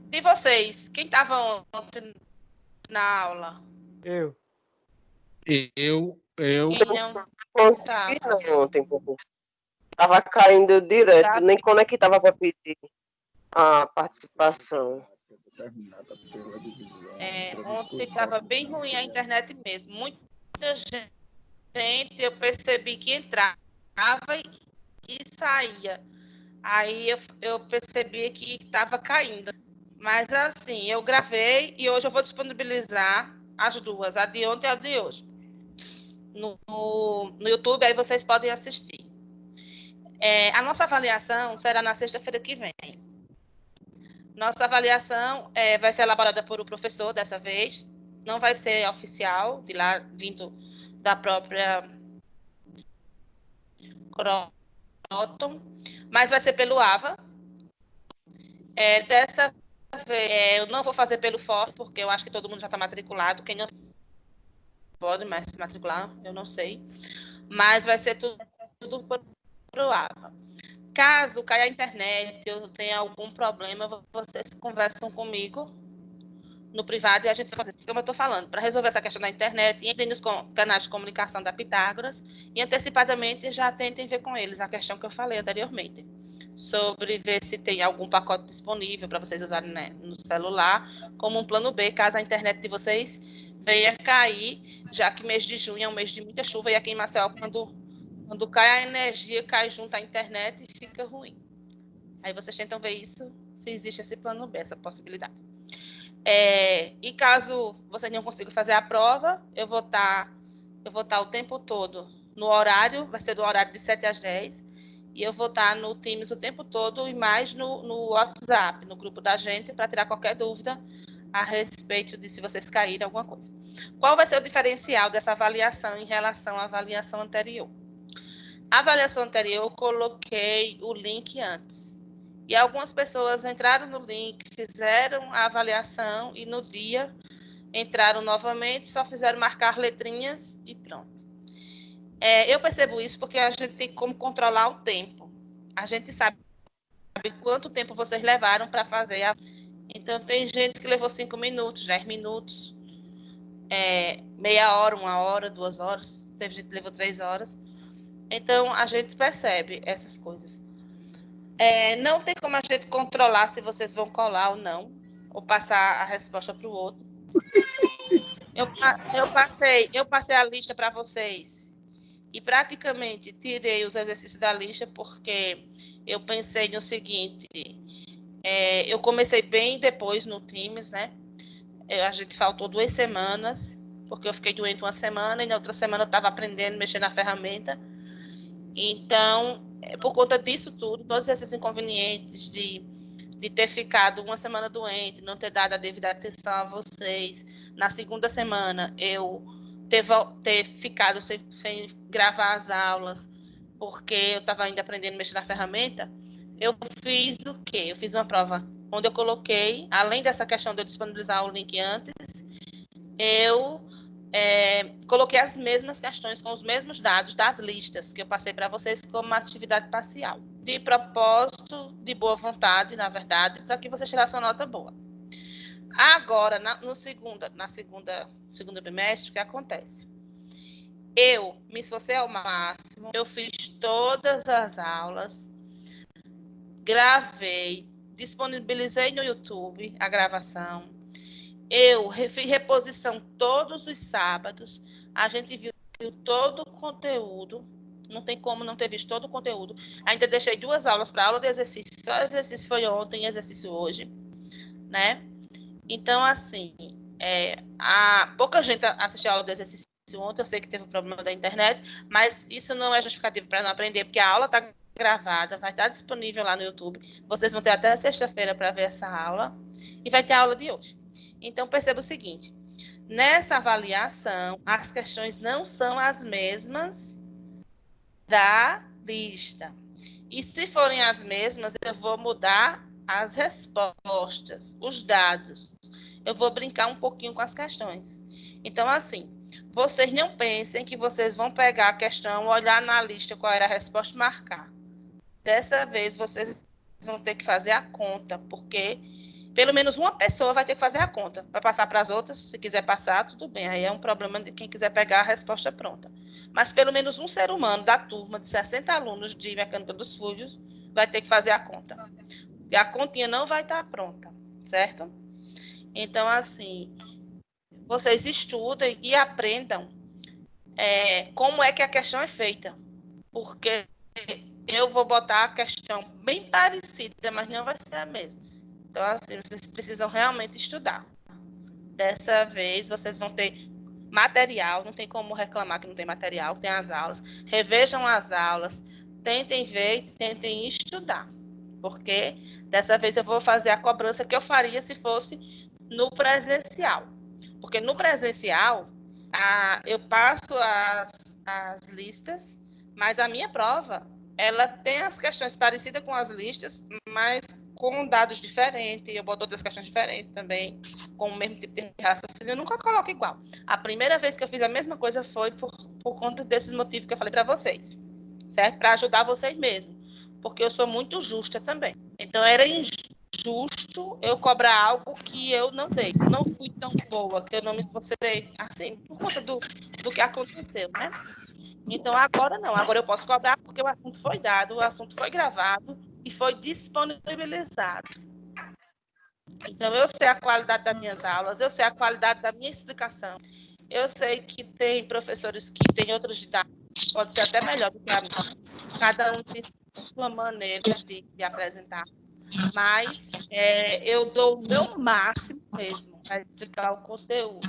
De vocês, quem estava ontem na aula? Eu. Quem não Consegui estava? não ontem, porque estava caindo direto, nem conectava para pedir a participação. Ontem estava beu ruim a internet mesmo. Muita gente, eu percebi que entrava e saía. Aí eu percebi que estava caindo. Mas assim, eu gravei e hoje eu vou disponibilizar as duas, a de ontem e a de hoje. No YouTube, aí vocês podem assistir. A nossa avaliação será na sexta-feira que vem. Nossa avaliação vai ser elaborada por o professor dessa vez. Não vai ser oficial, de lá, vindo da própria Croton, mas vai ser pelo AVA. Dessa vez, eu não vou fazer pelo Force, porque eu acho que todo mundo já está matriculado. Quem não pode mais se matricular, eu não sei. Mas vai ser tudo pelo AVA. Caso caia a internet, eu tenha algum problema, vocês conversam comigo no privado e a gente vai fazer, como eu estou falando, para resolver essa questão da internet, entrem nos canais de comunicação da Pitágoras e antecipadamente já tentem ver com eles a questão que eu falei anteriormente, sobre ver se tem algum pacote disponível para vocês usarem, né, no celular, como um plano B, caso a internet de vocês venha cair, já que mês de junho é um mês de muita chuva e aqui em Maceió, quando cai a energia, cai junto à internet e fica ruim. Aí vocês tentam ver isso, se existe esse plano B, essa possibilidade. E caso vocês não consigam fazer a prova, eu vou estar o tempo todo no horário, vai ser do horário de 7 às 10, e eu vou estar no Teams o tempo todo e mais no WhatsApp, no grupo da gente, para tirar qualquer dúvida a respeito de se vocês caírem alguma coisa. Qual vai ser o diferencial dessa avaliação em relação à avaliação anterior? A avaliação anterior, eu coloquei o link antes. E algumas pessoas entraram no link, fizeram a avaliação e no dia entraram novamente, só fizeram marcar letrinhas e pronto. Eu percebo isso porque a gente tem como controlar o tempo. A gente sabe quanto tempo vocês levaram para fazer. Então, tem gente que levou 5 minutos, 10 minutos, meia hora, 1 hora, 2 horas. Teve gente que levou 3 horas. Então, a gente percebe essas coisas. Não tem como a gente controlar se vocês vão colar ou não, ou passar a resposta para o outro. Eu passei a lista para vocês e praticamente tirei os exercícios da lista porque eu pensei no seguinte, eu comecei bem depois no Teams, né? A gente faltou 2 semanas, porque eu fiquei doente 1 semana e na outra semana eu estava aprendendo a mexer na ferramenta. Então, por conta disso tudo, todos esses inconvenientes de ter ficado 1 semana doente, não ter dado a devida atenção a vocês, na segunda semana eu ter ficado sem gravar as aulas, porque eu estava ainda aprendendo a mexer na ferramenta, eu fiz o quê? Eu fiz uma prova onde eu coloquei, além dessa questão de eu disponibilizar o link antes, eu coloquei as mesmas questões com os mesmos dados das listas que eu passei para vocês como uma atividade parcial. De propósito, de boa vontade, na verdade, para que vocês tirassem uma nota boa. Agora, no segundo bimestre, o que acontece? Eu me esforcei ao máximo, eu fiz todas as aulas, gravei, disponibilizei no YouTube a gravação, eu fiz reposição todos os sábados, a gente viu todo o conteúdo, não tem como não ter visto todo o conteúdo. Ainda deixei 2 aulas para aula de exercício, só exercício foi ontem, exercício hoje, né? Então, assim, pouca gente assistiu a aula de exercício ontem, eu sei que teve um problema da internet, mas isso não é justificativo para não aprender, porque a aula está gravada, vai estar disponível lá no YouTube, vocês vão ter até sexta-feira para ver essa aula, e vai ter a aula de hoje. Então, perceba o seguinte, nessa avaliação, as questões não são as mesmas da lista. E se forem as mesmas, eu vou mudar as respostas, os dados. Eu vou brincar um pouquinho com as questões. Então, assim, vocês não pensem que vocês vão pegar a questão, olhar na lista qual era a resposta e marcar. Dessa vez, vocês vão ter que fazer a conta, porque Pelo menos uma pessoa vai ter que fazer a conta. Para passar para as outras, se quiser passar, tudo bem. Aí é um problema de quem quiser pegar a resposta pronta. Mas pelo menos um ser humano da turma de 60 alunos de mecânica dos fluidos vai ter que fazer a conta. E a continha não vai estar pronta, certo? Então, assim, vocês estudem e aprendam como é que a questão é feita. Porque eu vou botar a questão bem parecida, mas não vai ser a mesma. Então, assim, vocês precisam realmente estudar. Dessa vez, vocês vão ter material, não tem como reclamar que não tem material, tem as aulas. Revejam as aulas, tentem ver e tentem estudar. Porque dessa vez eu vou fazer a cobrança que eu faria se fosse no presencial. Porque no presencial, eu passo as listas, mas a minha prova, ela tem as questões parecidas com as listas, mas com dados diferentes, eu boto outras questões diferentes também, com o mesmo tipo de raciocínio, eu nunca coloco igual. A primeira vez que eu fiz a mesma coisa foi por conta desses motivos que eu falei para vocês, certo? Para ajudar vocês mesmo, porque eu sou muito justa também. Então, era injusto eu cobrar algo que eu não dei. Não fui tão boa, que eu não me esforcei, assim, por conta do que aconteceu, né? Então, agora não. Agora eu posso cobrar porque o assunto foi dado, o assunto foi gravado e foi disponibilizado. Então, eu sei a qualidade das minhas aulas, eu sei a qualidade da minha explicação. Eu sei que tem professores que têm outros didáticos, pode ser até melhor do que a minha. Cada um tem sua maneira de apresentar. Mas eu dou o meu máximo mesmo para explicar o conteúdo.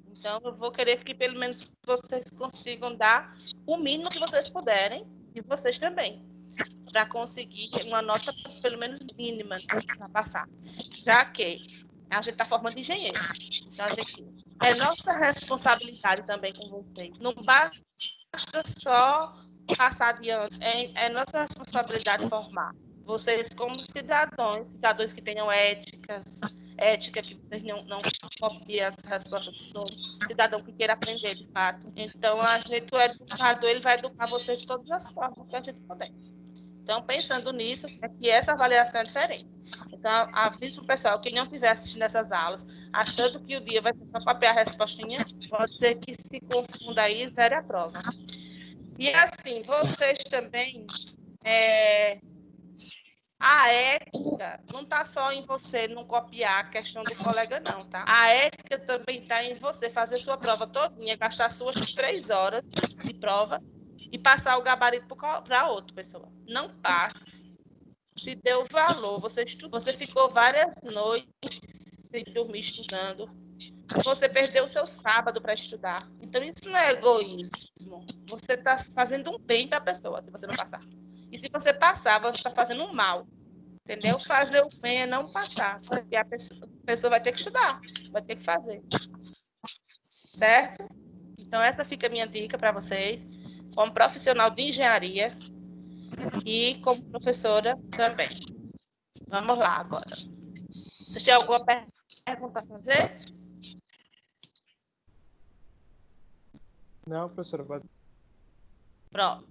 Então, eu vou querer que pelo menos vocês consigam dar o mínimo que vocês puderem, e vocês também, para conseguir uma nota pelo menos mínima para passar. Já que a gente está formando engenheiros. Então, é nossa responsabilidade também com vocês. Não basta só passar de ano, é nossa responsabilidade formar. Vocês, como cidadãos que tenham ética que vocês não copiem as respostas do todo, cidadão que queira aprender de fato. Então, o educador, ele vai educar vocês de todas as formas que a gente puder. Então, pensando nisso, é que essa avaliação é diferente. Então, aviso para o pessoal, quem não estiver assistindo essas aulas, achando que o dia vai ser só copiar a respostinha, pode ser que se confunda aí e zere a prova. E assim, vocês também, a ética não está só em você não copiar a questão do colega, não, tá? A ética também está em você fazer sua prova todinha, gastar suas 3 horas de prova e passar o gabarito para outra pessoa. Não passe. Se deu valor, você ficou várias noites sem dormir estudando, você perdeu o seu sábado para estudar. Então, isso não é egoísmo. Você está fazendo um bem para a pessoa, se você não passar. E se você passar, você está fazendo um mal. Entendeu? Fazer o bem é não passar, porque a pessoa vai ter que estudar, vai ter que fazer. Certo? Então, essa fica a minha dica para vocês, como profissional de engenharia e como professora também. Vamos lá agora. Vocês têm alguma pergunta a fazer? Não, professora, pode. Pronto.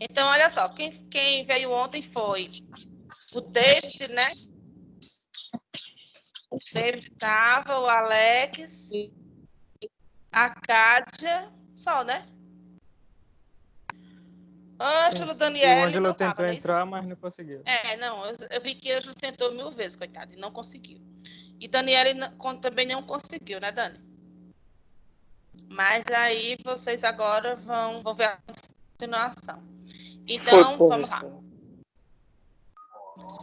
Então, olha só, quem veio ontem foi o David, né? O David estava, o Alex, a Kátia, só, né? Ângelo, Daniel. O Ângelo tentou entrar, mas não conseguiu. Não, eu vi que o Ângelo tentou 1000 vezes, coitado, e não conseguiu. E Daniele também não conseguiu, né, Dani? Mas aí vocês agora vão ver a continuação. Então, vamos lá.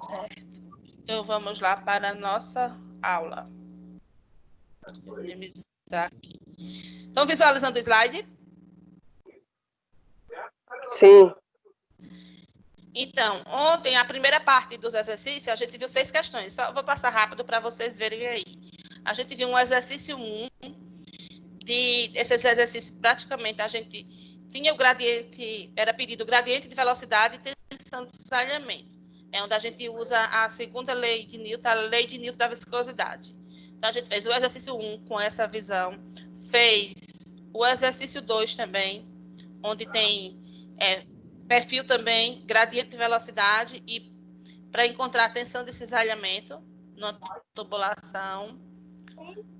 Certo. Então, vamos lá para a nossa aula. Vou minimizar aqui. Estão visualizando o slide? Sim. Então, ontem, a primeira parte dos exercícios, a gente viu 6 questões. Só vou passar rápido para vocês verem aí. A gente viu um exercício 1. Esses exercícios, praticamente, a gente tinha o gradiente, era pedido o gradiente de velocidade e tensão de cisalhamento. É onde a gente usa a segunda lei de Newton, a lei de Newton da viscosidade. Então, a gente fez o exercício 1 com essa visão, fez o exercício 2 também, onde tem perfil também, gradiente de velocidade e para encontrar a tensão de cisalhamento, numa tubulação.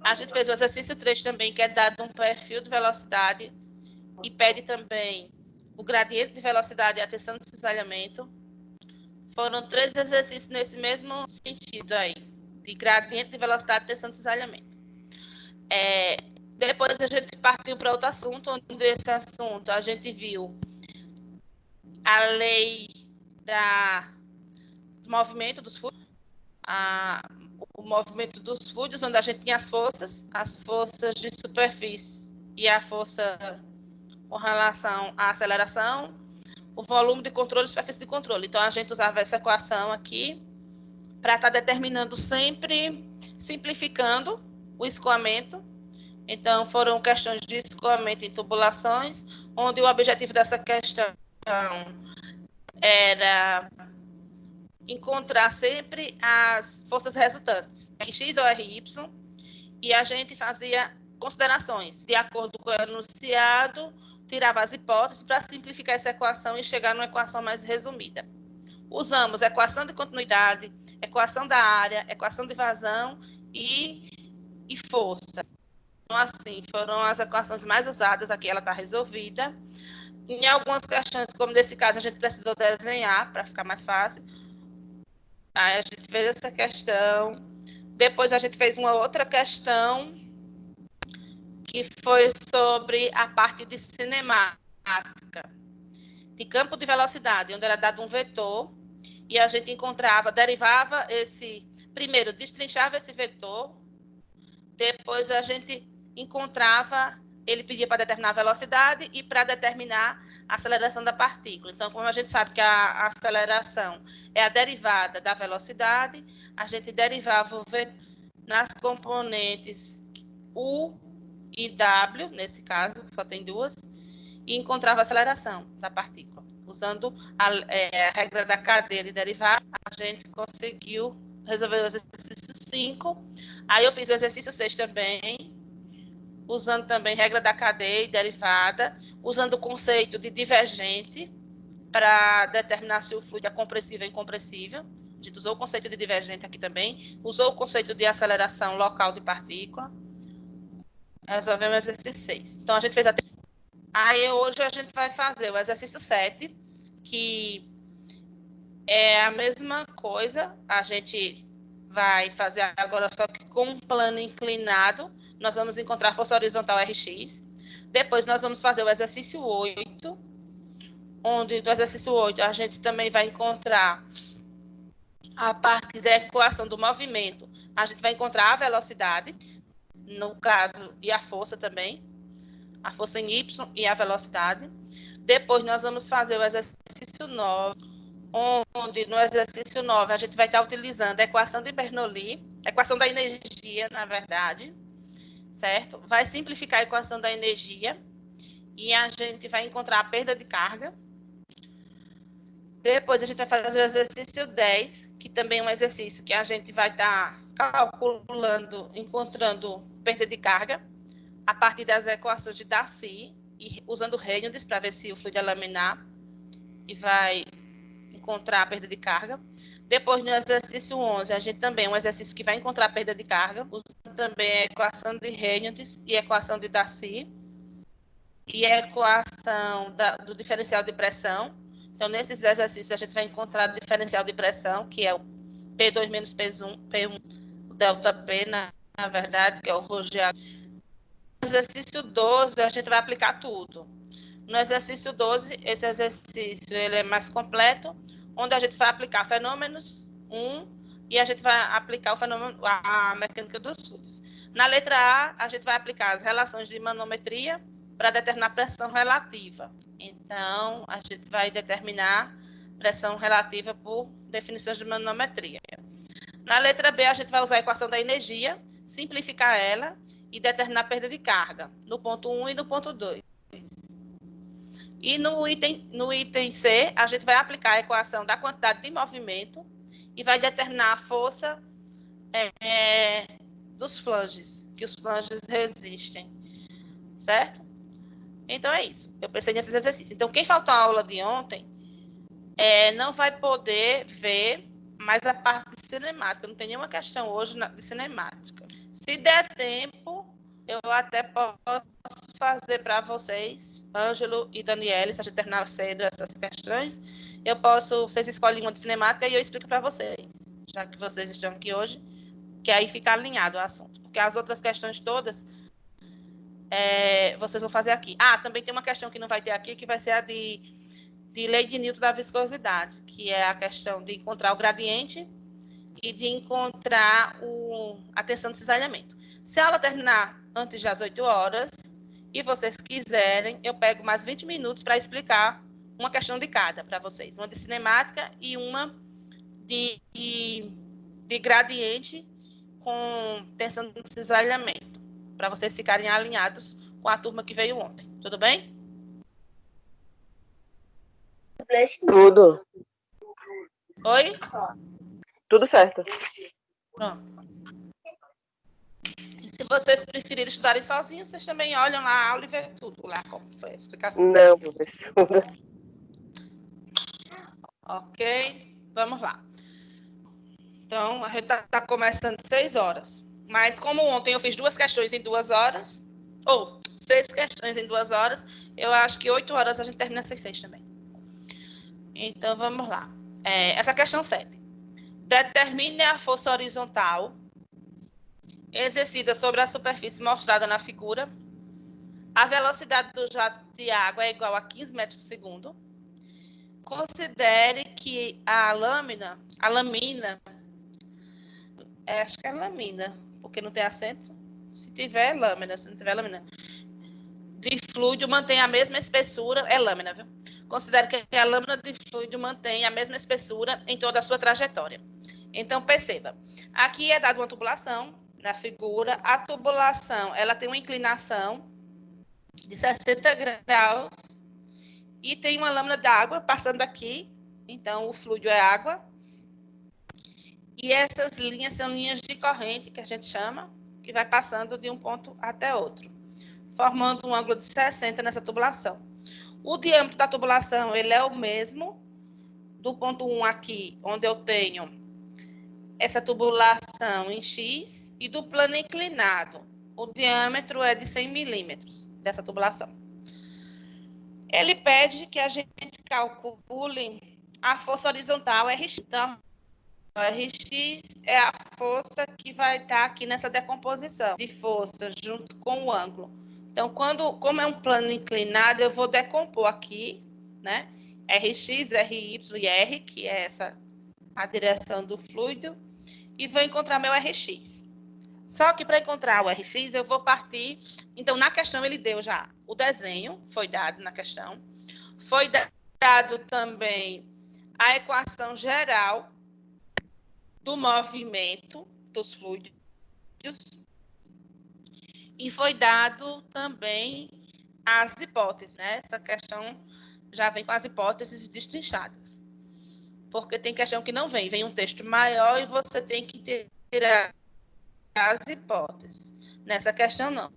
A gente fez o exercício 3 também, que é dado um perfil de velocidade e pede também o gradiente de velocidade e a tensão de cisalhamento. Foram 3 exercícios nesse mesmo sentido aí, de gradiente de velocidade e tensão de cisalhamento. Depois a gente partiu para outro assunto, onde esse assunto a gente viu a lei do movimento dos fluidos, o movimento dos fluidos, onde a gente tinha as forças de superfície e a força com relação à aceleração, o volume de controle e superfície de controle. Então, a gente usava essa equação aqui para estar determinando sempre, simplificando o escoamento. Então, foram questões de escoamento em tubulações, onde o objetivo dessa questão era encontrar sempre as forças resultantes, Rx ou Ry, e a gente fazia considerações de acordo com o enunciado, tirava as hipóteses para simplificar essa equação e chegar numa equação mais resumida. Usamos equação de continuidade, equação da área, equação de vazão e força. Então, assim, foram as equações mais usadas, aqui ela está resolvida. Em algumas questões, como nesse caso, a gente precisou desenhar para ficar mais fácil. Aí a gente fez essa questão. Depois a gente fez uma outra questão que foi sobre a parte de cinemática, de campo de velocidade, onde era dado um vetor e a gente encontrava, derivava primeiro destrinchava esse vetor, depois a gente encontrava, ele pedia para determinar a velocidade e para determinar a aceleração da partícula. Então, como a gente sabe que a aceleração é a derivada da velocidade, a gente derivava o vetor nas componentes U e W, nesse caso, só tem duas, e encontrava a aceleração da partícula. Usando a regra da cadeia de derivada, a gente conseguiu resolver o exercício 5. Aí eu fiz o exercício 6 também, usando também regra da cadeia e derivada, usando o conceito de divergente para determinar se o fluido é compressível ou incompressível. A gente usou o conceito de divergente aqui também, usou o conceito de aceleração local de partícula. Resolvemos o exercício 6. Então, a gente fez até... Aí, hoje, a gente vai fazer o exercício 7, que é a mesma coisa. A gente vai fazer agora, só que com um plano inclinado. Nós vamos encontrar a força horizontal Rx. Depois, nós vamos fazer o exercício 8, onde no exercício 8 a gente também vai encontrar a parte da equação do movimento. A gente vai encontrar a velocidade, no caso, e a força também, a força em Y e a velocidade. Depois, nós vamos fazer o exercício 9, onde no exercício 9 a gente vai estar utilizando a equação de Bernoulli, equação da energia, na verdade, certo? Vai simplificar a equação da energia e a gente vai encontrar a perda de carga. Depois, a gente vai fazer o exercício 10, que também é um exercício que a gente vai estar calculando, encontrando perda de carga, a partir das equações de Darcy, e usando Reynolds para ver se o fluido é laminar, e vai encontrar a perda de carga. Depois, no exercício 11, a gente também é um exercício que vai encontrar a perda de carga, usando também a equação de Reynolds e a equação de Darcy, e a equação do diferencial de pressão. Então, nesses exercícios, a gente vai encontrar o diferencial de pressão, que é o P2 menos P1, o delta P, na verdade, que é o Rogel. No exercício 12, a gente vai aplicar tudo. No exercício 12, esse exercício ele é mais completo, onde a gente vai aplicar fenômenos 1 e a gente vai aplicar a mecânica dos fluidos. Na letra A, a gente vai aplicar as relações de manometria para determinar pressão relativa. Então, a gente vai determinar pressão relativa por definições de manometria. Na letra B, a gente vai usar a equação da energia, simplificar ela e determinar a perda de carga, no ponto 1 e no ponto 2. E no item C, a gente vai aplicar a equação da quantidade de movimento e vai determinar a força dos flanges, que os flanges resistem, certo? Então, é isso. Eu pensei nesses exercícios. Então, quem faltou a aula de ontem não vai poder ver mais a parte de cinemática. Não tem nenhuma questão hoje de cinemática. Se der tempo, eu até posso fazer para vocês, Ângelo e Daniele, se a gente terminar cedo essas questões, vocês escolhem uma de cinemática e eu explico para vocês, já que vocês estão aqui hoje, que aí fica alinhado o assunto. Porque as outras questões todas, vocês vão fazer aqui. Também tem uma questão que não vai ter aqui, que vai ser a de lei de Newton da viscosidade, que é a questão de encontrar o gradiente e de encontrar a tensão de cisalhamento. Se a aula terminar antes das 8 horas e vocês quiserem, eu pego mais 20 minutos para explicar uma questão de cada para vocês. Uma de cinemática e uma de gradiente com tensão de cisalhamento, para vocês ficarem alinhados com a turma que veio ontem. Tudo bem? Tudo. Oi? Tudo certo. Pronto. E se vocês preferirem estudarem sozinhos, vocês também olham lá a aula e vê tudo lá, como foi a explicação. Não, professora. Ok, vamos lá. Então, a gente está começando 6 horas. Mas como ontem eu fiz 2 questões em 2 horas, ou 6 questões em 2 horas, eu acho que 8 horas a gente termina essas 6 também. Então, vamos lá. Essa questão 7. Determine a força horizontal exercida sobre a superfície mostrada na figura. A velocidade do jato de água é igual a 15 metros por segundo. Considere que a lamina, acho que é lamina, porque não tem acento. Se tiver, lâmina. Se não tiver, lâmina. De fluido mantém a mesma espessura, é lâmina, viu? Considere que a lâmina de fluido mantém a mesma espessura em toda a sua trajetória. Então, perceba, aqui é dada uma tubulação na figura. A tubulação, ela tem uma inclinação de 60 graus e tem uma lâmina d'água passando aqui. Então, o fluido é água. E essas linhas são linhas de corrente, que a gente chama, que vai passando de um ponto até outro, formando um ângulo de 60 nessa tubulação. O diâmetro da tubulação, ele é o mesmo do ponto 1 aqui, onde eu tenho essa tubulação em X, e do plano inclinado. O diâmetro é de 100 milímetros dessa tubulação. Ele pede que a gente calcule a força horizontal RX. Então, RX é a força que vai estar aqui nessa decomposição de força junto com o ângulo. Então, como é um plano inclinado, eu vou decompor aqui, né? RX, RY e R, que é a direção do fluido, e vou encontrar meu RX. Só que para encontrar o RX, eu vou partir... Então, na questão, ele deu já o desenho, foi dado na questão. Foi dado também a equação geral do movimento dos fluidos. E foi dado também as hipóteses, né? Essa questão já vem com as hipóteses destrinchadas. Porque tem questão que não vem. Vem um texto maior e você tem que tirar as hipóteses. Nessa questão, não.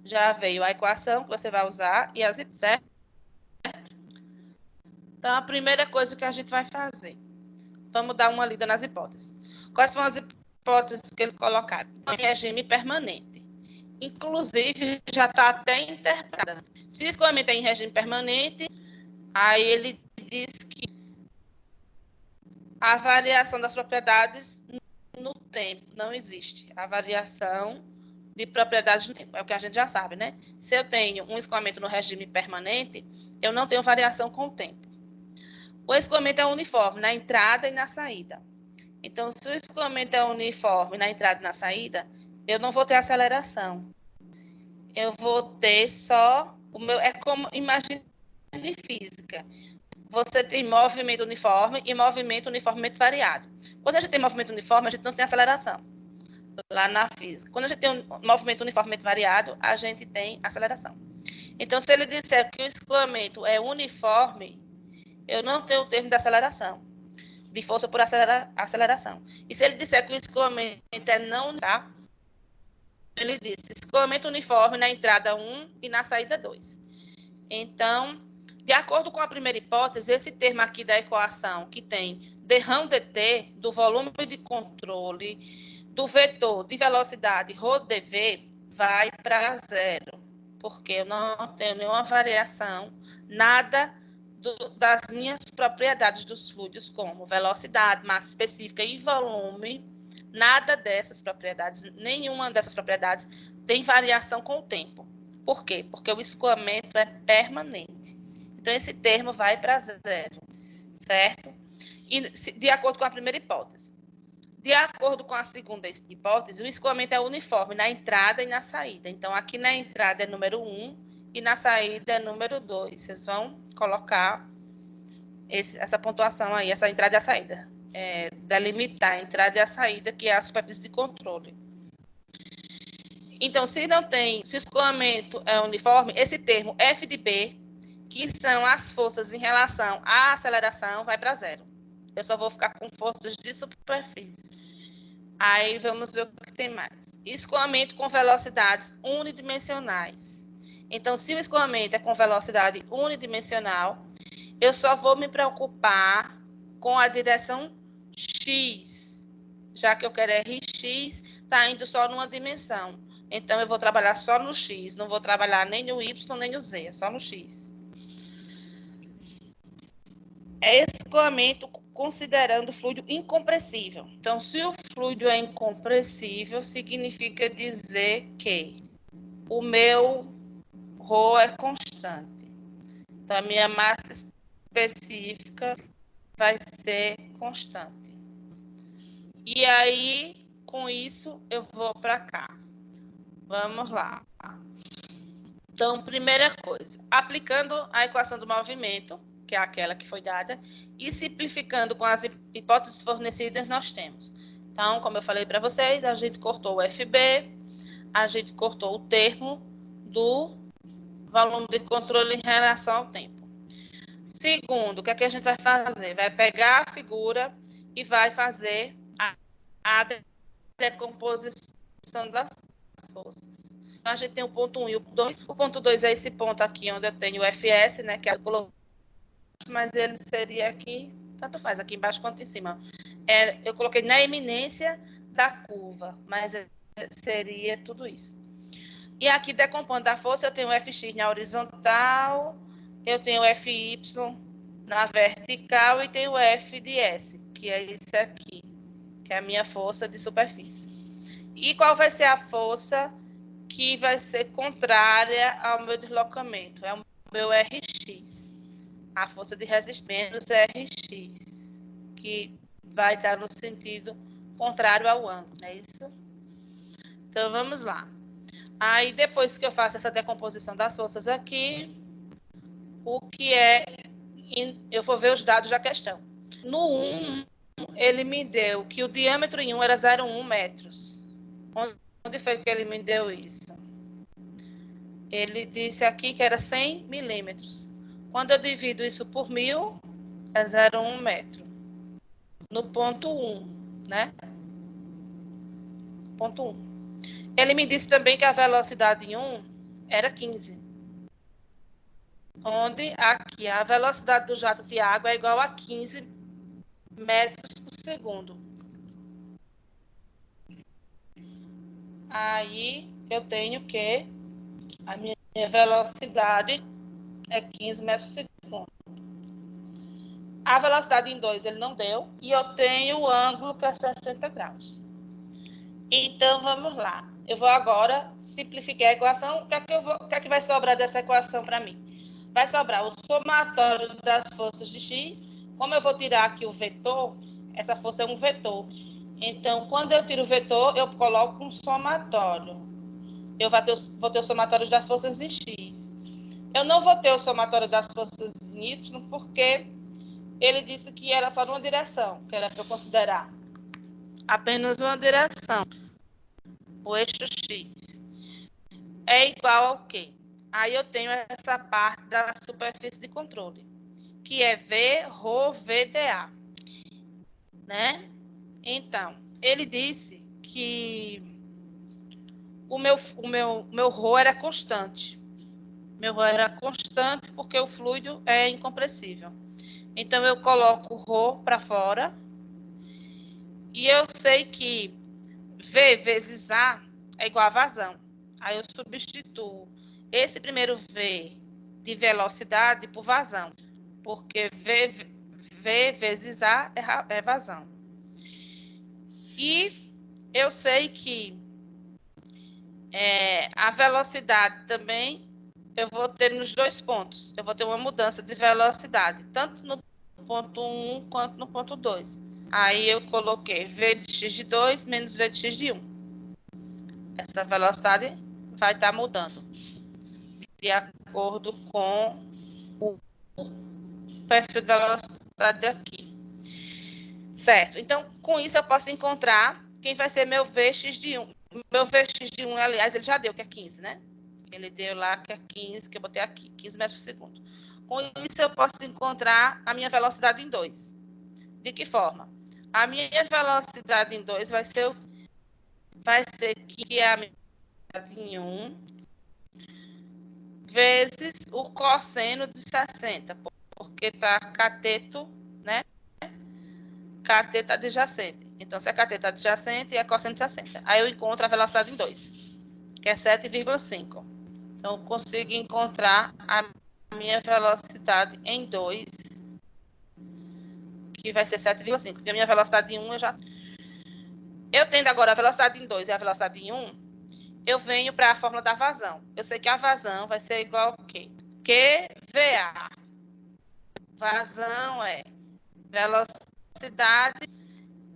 Já veio a equação que você vai usar e as hipóteses, certo? Então, a primeira coisa que a gente vai fazer. Vamos dar uma lida nas hipóteses. Quais são as hipóteses que eles colocaram? Em regime permanente. Inclusive, já está até interpretada. Se o escoamento é em regime permanente, aí ele diz que a variação das propriedades no tempo não existe. A variação de propriedades no tempo. É o que a gente já sabe, né? Se eu tenho um escoamento no regime permanente, eu não tenho variação com o tempo. O escoamento é uniforme na entrada e na saída. Então, se o escoamento é uniforme na entrada e na saída, eu não vou ter aceleração. Eu vou ter só o meu... É como, imagine física. Você tem movimento uniforme e movimento uniformemente variado. Quando a gente tem movimento uniforme, a gente não tem aceleração. Lá na física. Quando a gente tem um movimento uniformemente variado, a gente tem aceleração. Então, se ele disser que o escoamento é uniforme, eu não tenho o termo de aceleração, de força por aceleração. E se ele disser que o escoamento é não, tá? Ele disse escoamento uniforme na entrada 1 e na saída 2. Então, de acordo com a primeira hipótese, esse termo aqui da equação, que tem derrame dt, do volume de controle, do vetor de velocidade ρdv, vai para zero, porque eu não tenho nenhuma variação, nada das minhas propriedades dos fluidos, como velocidade, massa específica e volume, nada dessas propriedades, nenhuma dessas propriedades tem variação com o tempo. Por quê? Porque o escoamento é permanente. Então, esse termo vai para zero, certo? E de acordo com a primeira hipótese. De acordo com a segunda hipótese, o escoamento é uniforme na entrada e na saída. Então, aqui na entrada é número 1 e na saída é número 2. Vocês vão colocar essa pontuação aí, essa entrada e a saída. Delimitar a entrada e a saída, que é a superfície de controle. Então, se o escoamento é uniforme, esse termo F de B, que são as forças em relação à aceleração, vai para zero. Eu só vou ficar com forças de superfície. Aí, vamos ver o que tem mais. Escoamento com velocidades unidimensionais. Então, se o escoamento é com velocidade unidimensional, eu só vou me preocupar com a direção X. Já que eu quero Rx, está indo só numa dimensão. Então, eu vou trabalhar só no X. Não vou trabalhar nem no Y, nem no Z. É só no X. É escoamento considerando o fluido incompressível. Então, se o fluido é incompressível, significa dizer que o meu ρ é constante. Então, a minha massa específica vai ser constante. E aí, com isso, eu vou para cá. Vamos lá. Então, primeira coisa, aplicando a equação do movimento, que é aquela que foi dada, e simplificando com as hipóteses fornecidas, nós temos. Então, como eu falei para vocês, a gente cortou o FB, a gente cortou o termo do volume de controle em relação ao tempo. Segundo, o que é que a gente vai fazer? Vai pegar a figura e vai fazer a decomposição das forças. Então, a gente tem o ponto 1 e o ponto 2. O ponto 2 é esse ponto aqui, onde eu tenho o FS, né, que é mas ele seria aqui, tanto faz, aqui embaixo quanto em cima. Eu coloquei na eminência da curva, mas seria tudo isso. E aqui, decompondo a força, eu tenho o Fx na horizontal, eu tenho o Fy na vertical e tenho o F de S, que é esse aqui, que é a minha força de superfície. E qual vai ser a força que vai ser contrária ao meu deslocamento? É o meu Rx. A força de resistência menos Rx, que vai estar no sentido contrário ao ângulo, não é isso? Então, vamos lá. Aí, depois que eu faço essa decomposição das forças aqui, o que é... Eu vou ver os dados da questão. No 1, ele me deu que o diâmetro em 1 era 0,1 metros. Onde foi que ele me deu isso? Ele disse aqui que era 100 milímetros. Quando eu divido isso por 1000, é 0,1 metro. No ponto 1, né? Ponto 1. Ele me disse também que a velocidade em 1 era 15. Onde aqui a velocidade do jato de água é igual a 15 metros por segundo. Aí eu tenho que a minha velocidade é 15 metros por segundo. A velocidade em 2 ele não deu. E eu tenho o ângulo que é 60 graus. Então, vamos lá. Eu vou agora simplificar a equação. O que é que vai sobrar dessa equação para mim? Vai sobrar o somatório das forças de X. Como eu vou tirar aqui o vetor, essa força é um vetor. Então, quando eu tiro o vetor, eu coloco um somatório. Eu vou ter o somatório das forças em X. Eu não vou ter o somatório das forças em Y, porque ele disse que era só numa direção, que era para eu considerar apenas uma direção. O eixo X é igual ao quê? Aí eu tenho essa parte da superfície de controle, que é V, ρ, VDA. Né? Então, ele disse que o meu ρ era constante. Meu ρ era constante porque o fluido é incompressível. Então, eu coloco ρ para fora. E eu sei que V vezes A é igual a vazão. Aí eu substituo esse primeiro V de velocidade por vazão. Porque V vezes A é vazão. E eu sei que a velocidade também eu vou ter nos dois pontos. Eu vou ter uma mudança de velocidade, tanto no ponto 1 quanto no ponto 2. Aí eu coloquei V de x de 2 menos V de x de 1. Essa velocidade vai estar mudando de acordo com o perfil de velocidade aqui. Certo? Então, com isso eu posso encontrar quem vai ser meu Vx de 1. Meu Vx de 1, aliás, ele já deu, que é 15, né? Ele deu lá, que é 15, que eu botei aqui, 15 metros por segundo. Com isso, eu posso encontrar a minha velocidade em 2. De que forma? A minha velocidade em 2 vai ser que é a minha velocidade em 1 vezes o cosseno de 60, porque está cateto, né? Cateto adjacente. Então, se é cateto adjacente, é cosseno de 60. Aí eu encontro a velocidade em 2, que é 7,5. Então, eu consigo encontrar a minha velocidade em 2, que vai ser 7,5. Porque a minha velocidade em 1 eu tendo agora a velocidade em 2 e a velocidade em 1, eu venho para a fórmula da vazão. Eu sei que a vazão vai ser igual a quê? QVA. Vazão é velocidade.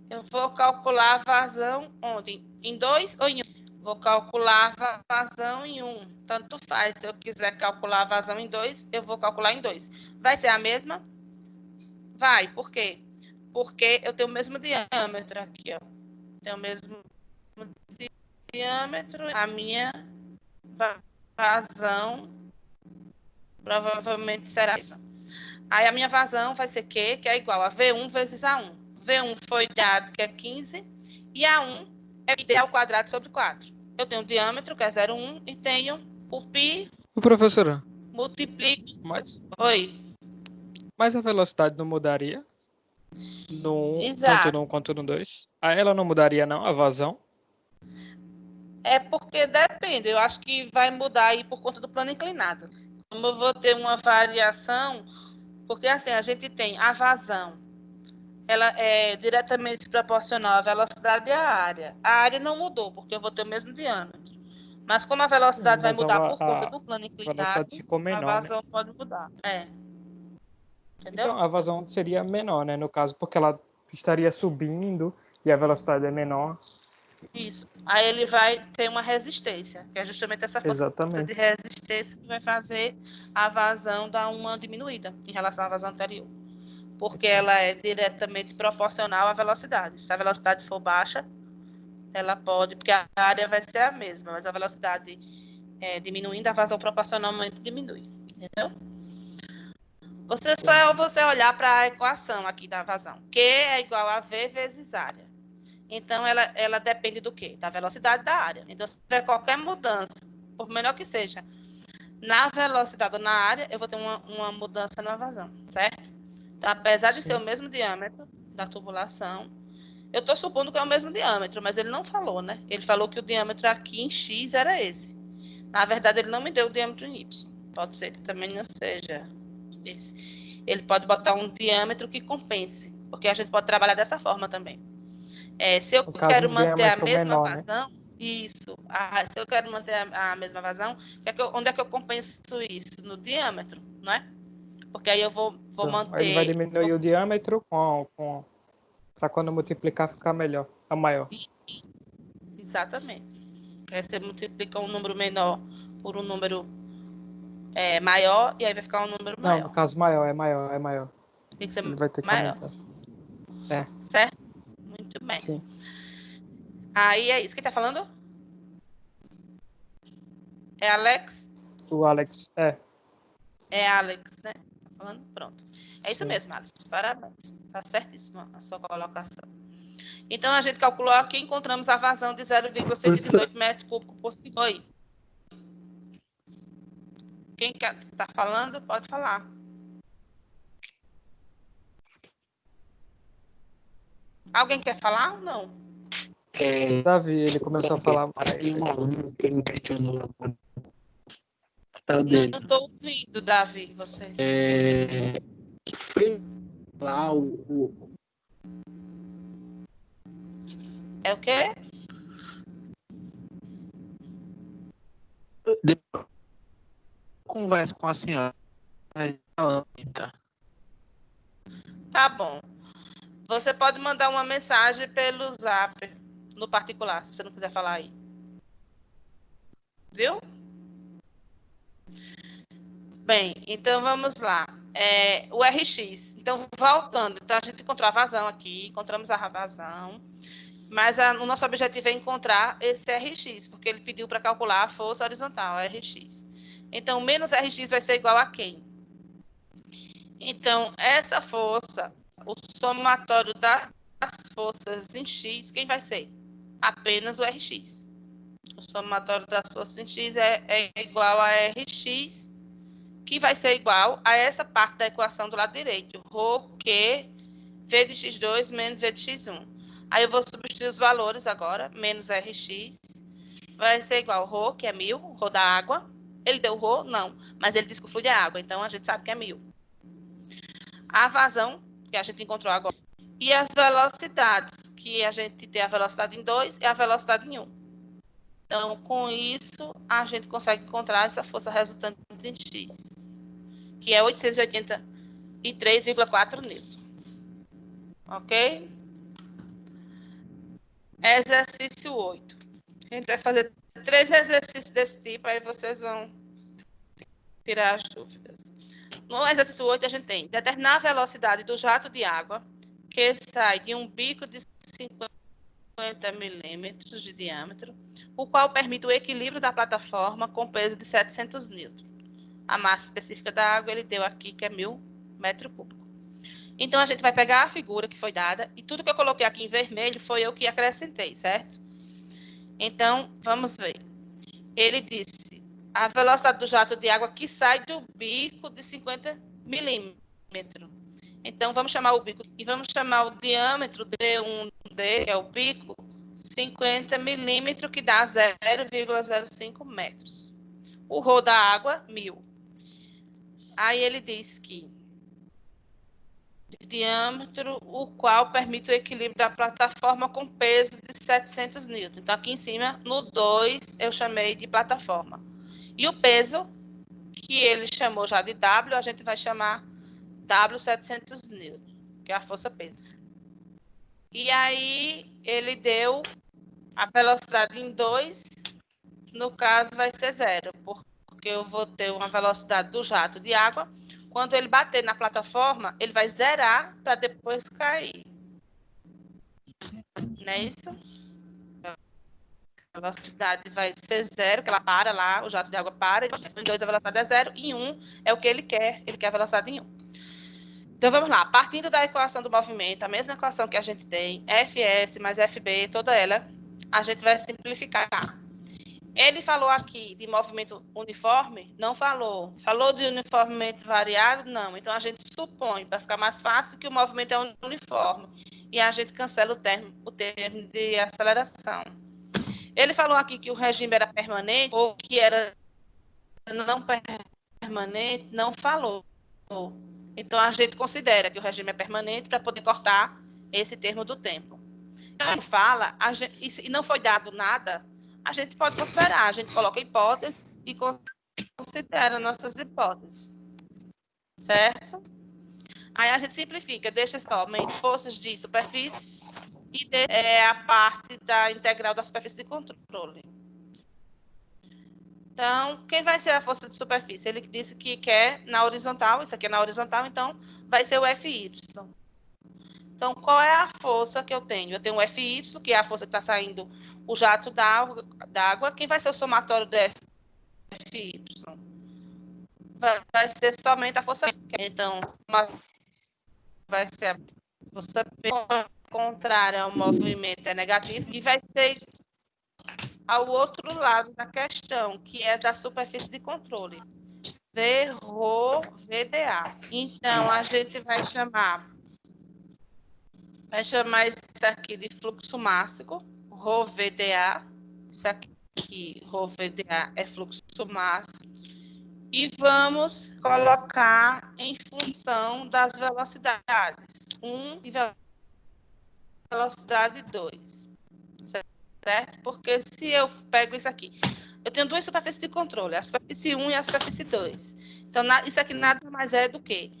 Eu vou calcular a vazão onde? Em 2 ou em 1? Vou calcular a vazão em 1. Tanto faz. Se eu quiser calcular a vazão em 2, eu vou calcular em 2. Vai ser a mesma? Vai. Por quê? Porque eu tenho o mesmo diâmetro aqui, ó. Tenho o mesmo diâmetro. A minha vazão provavelmente será a mesma. Aí a minha vazão vai ser Q, que é igual a V1 vezes A1. V1 foi dado, que é 15, e A1 é πd ao quadrado sobre 4. Eu tenho o diâmetro, que é 0,1, e tenho o π... Professora, multiplico... mas Oi. a velocidade não mudaria? Tanto Exato. no 1 quanto no 2? Aí ela não mudaria, não, a vazão? É porque depende. Eu acho que vai mudar aí por conta do plano inclinado. Como eu vou ter uma variação... Porque, assim, a gente tem a vazão. Ela é diretamente proporcional à velocidade e à área. A área não mudou, porque eu vou ter o mesmo diâmetro. Mas como a velocidade vai Mas mudar por conta a do plano velocidade inclinado, ficou a menor, né? vazão pode mudar. Entendeu? Então, a vazão seria menor, né? No caso, porque ela estaria subindo e a velocidade é menor. Isso. Aí ele vai ter uma resistência, que é justamente essa força de Exatamente. resistência que vai fazer a vazão dar uma diminuída em relação à vazão anterior. Porque ela é diretamente proporcional à velocidade. Se a velocidade for baixa, ela pode, porque a área vai ser a mesma, mas a velocidade diminuindo, a vazão proporcionalmente diminui. Entendeu? Você olhar para a equação aqui da vazão. Q é igual a V vezes área. Então, ela depende do quê? Da velocidade da área. Então, se tiver qualquer mudança, por menor que seja, na velocidade ou na área, eu vou ter uma mudança na vazão, certo? Então, apesar de ser o mesmo diâmetro da tubulação, eu estou supondo que é o mesmo diâmetro, mas ele não falou, né? Ele falou que o diâmetro aqui em X era esse. Na verdade, ele não me deu o diâmetro em Y. Pode ser que também não seja esse. Ele pode botar um diâmetro que compense, porque a gente pode trabalhar dessa forma também. Se eu No caso, quero um manter a diâmetro mesma menor, né? vazão, isso. Se eu quero manter a mesma vazão, onde é que eu compenso isso? No diâmetro, não é? Porque aí eu vou Então, ele vai manter... diminuir o diâmetro para quando multiplicar ficar melhor, a maior. Isso, exatamente. Aí você multiplica um número menor por um número maior, e aí vai ficar um número Não, no maior. caso maior, é maior. Tem que ser Ele vai ter que maior. aumentar. Certo? Muito bem. Sim. Aí é isso. Quem tá falando? É Alex? O Alex, É Alex, né? Tá falando? Pronto. É isso sim. mesmo, Alex. Parabéns. Tá certíssima a sua colocação. Então, a gente calculou aqui e encontramos a vazão de 0,118 metros cúbicos por segundo. Oi. Quem tá falando, pode falar. Alguém quer falar? Não. Davi, ele começou a falar. Aí um aluno que me questionou lá no papel Não dele. estou ouvindo, Davi, você. Foi lá É o quê? depois conversa com a senhora. Tá. Tá bom. Você pode mandar uma mensagem pelo Zap, no particular, se você não quiser falar aí. Viu? Bem, então vamos lá. O RX. Então, voltando. Então, a gente encontrou a vazão aqui, encontramos a vazão, mas o nosso objetivo é encontrar esse RX, porque ele pediu para calcular a força horizontal, RX. Então, menos RX vai ser igual a quem? Então, essa força, o somatório das forças em X, quem vai ser? Apenas o RX. O somatório das forças em X é igual a RX, que vai ser igual a essa parte da equação do lado direito. Rho Q, V de x2 menos V de x1. Aí eu vou substituir os valores agora, menos RX, vai ser igual a Rho, que é 1000, Rho da água. Ele deu Rho? Não, mas ele disse que o fluido é água, então a gente sabe que é 1000. A vazão, que a gente encontrou agora. E as velocidades, que a gente tem a velocidade em 2 e a velocidade em 1. Então, com isso, a gente consegue encontrar essa força resultante em X, que é 883,4 newton. Ok? Exercício 8. A gente vai fazer 3 exercícios desse tipo, aí vocês vão tirar as dúvidas. No exercício 8, a gente tem determinar a velocidade do jato de água que sai de um bico de 50 milímetros de diâmetro, o qual permite o equilíbrio da plataforma com peso de 700 newton. A massa específica da água ele deu aqui, que é 1000 metros cúbicos. Então, a gente vai pegar a figura que foi dada, e tudo que eu coloquei aqui em vermelho foi eu que acrescentei, certo? Então, vamos ver. Ele disse a velocidade do jato de água que sai do bico de 50 milímetros. Então, vamos chamar o bico e vamos chamar o diâmetro D1D, que é o bico, 50 milímetros, que dá 0,05 metros. O rho da água, 1000. Aí ele diz que diâmetro, o qual permite o equilíbrio da plataforma com peso de 700 newton. Então, aqui em cima, no 2, eu chamei de plataforma. E o peso, que ele chamou já de W, a gente vai chamar W 700 newton, que é a força-peso. E aí, ele deu a velocidade em 2, no caso, vai ser 0, porque eu vou ter uma velocidade do jato de água. Quando ele bater na plataforma, ele vai zerar para depois cair. Não é isso? A velocidade vai ser 0, que ela para lá, o jato de água para. Em 2 a velocidade é 0, e em 1 é o que ele quer a velocidade em 1. Então, vamos lá. Partindo da equação do movimento, a mesma equação que a gente tem, Fs mais Fb, toda ela, a gente vai simplificar. Ele falou aqui de movimento uniforme? Não falou. Falou de uniformemente variado? Não. Então, a gente supõe, para ficar mais fácil, que o movimento é uniforme. E a gente cancela o termo de aceleração. Ele falou aqui que o regime era permanente ou que era não permanente? Não falou. Então, a gente considera que o regime é permanente para poder cortar esse termo do tempo. Quando fala, e não foi dado nada, a gente pode considerar, a gente coloca hipóteses e considera nossas hipóteses, certo? Aí a gente simplifica, deixa somente forças de superfície e a parte da integral da superfície de controle. Então, quem vai ser a força de superfície? Ele disse que quer na horizontal, isso aqui é na horizontal, então vai ser o FY. Então, qual é a força que eu tenho? Eu tenho o FY, que é a força que está saindo o jato d'água. Quem vai ser o somatório do FY? Vai ser somente a força P. Então, vai ser a força P contrária ao movimento é negativo e vai ser ao outro lado da questão, que é da superfície de controle. V, Rho, VDA. Então, a gente vai chamar esse esse aqui de fluxo máximo, ρVdA. Isso aqui, ρVdA, é fluxo máximo. E vamos colocar em função das velocidades. 1 e velocidade 2. Certo? Porque se eu pego isso aqui, eu tenho duas superfícies de controle, a superfície 1 e a superfície 2. Então, isso aqui nada mais é do que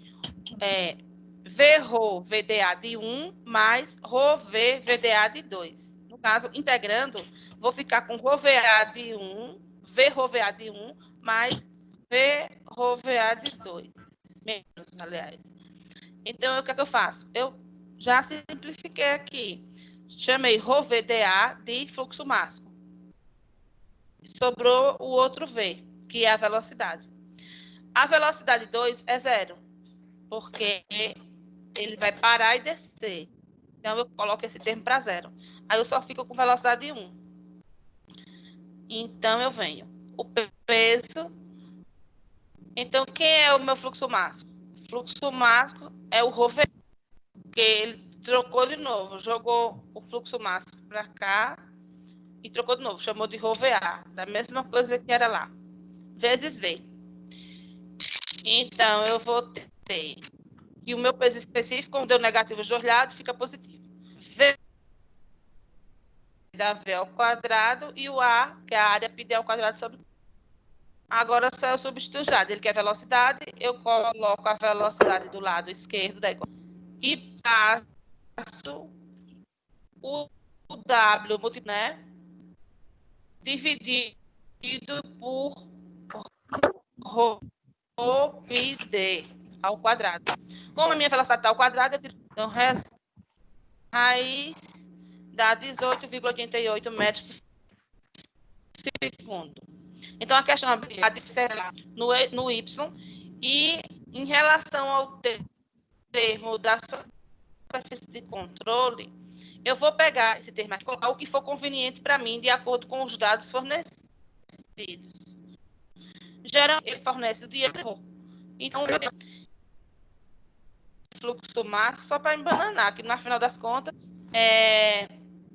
VρVdA de 1 mais ρVdA de 2. No caso, integrando, vou ficar com ρVA de 1, VρVA de 1 mais VρVA de 2. Menos, aliás. Então, o que é que eu faço? Eu já simplifiquei aqui. Chamei ρVdA de fluxo máximo. Sobrou o outro V, que é a velocidade. A velocidade 2 é 0, porque ele vai parar e descer. Então, eu coloco esse termo para 0. Aí, eu só fico com velocidade 1. Então, eu venho. O peso. Então, quem é o meu fluxo máximo? O fluxo máximo é o ρVA, porque ele trocou de novo, jogou o fluxo máximo para cá e trocou de novo, chamou de ρVA, da mesma coisa que era lá, vezes V. Então, eu vou ter que o meu peso específico, como deu negativo de dois lados, fica positivo. V dá V ao quadrado e o A, que é a área πd ao quadrado sobre... Agora, só eu substituo já. Ele quer velocidade, eu coloco a velocidade do lado esquerdo da equação e passo o W, né, dividido por ρπd ao quadrado. Como a minha velocidade está ao quadrado, eu tiro, então, raiz dá 18,88 metros por segundo. Então, a questão a diferença no Y e em relação ao termo da superfície de controle, eu vou pegar esse termo aqui e colocar o que for conveniente para mim, de acordo com os dados fornecidos. Geralmente, ele fornece o diâmetro. Então, o meu fluxo máximo, só para embananar, que no final das contas,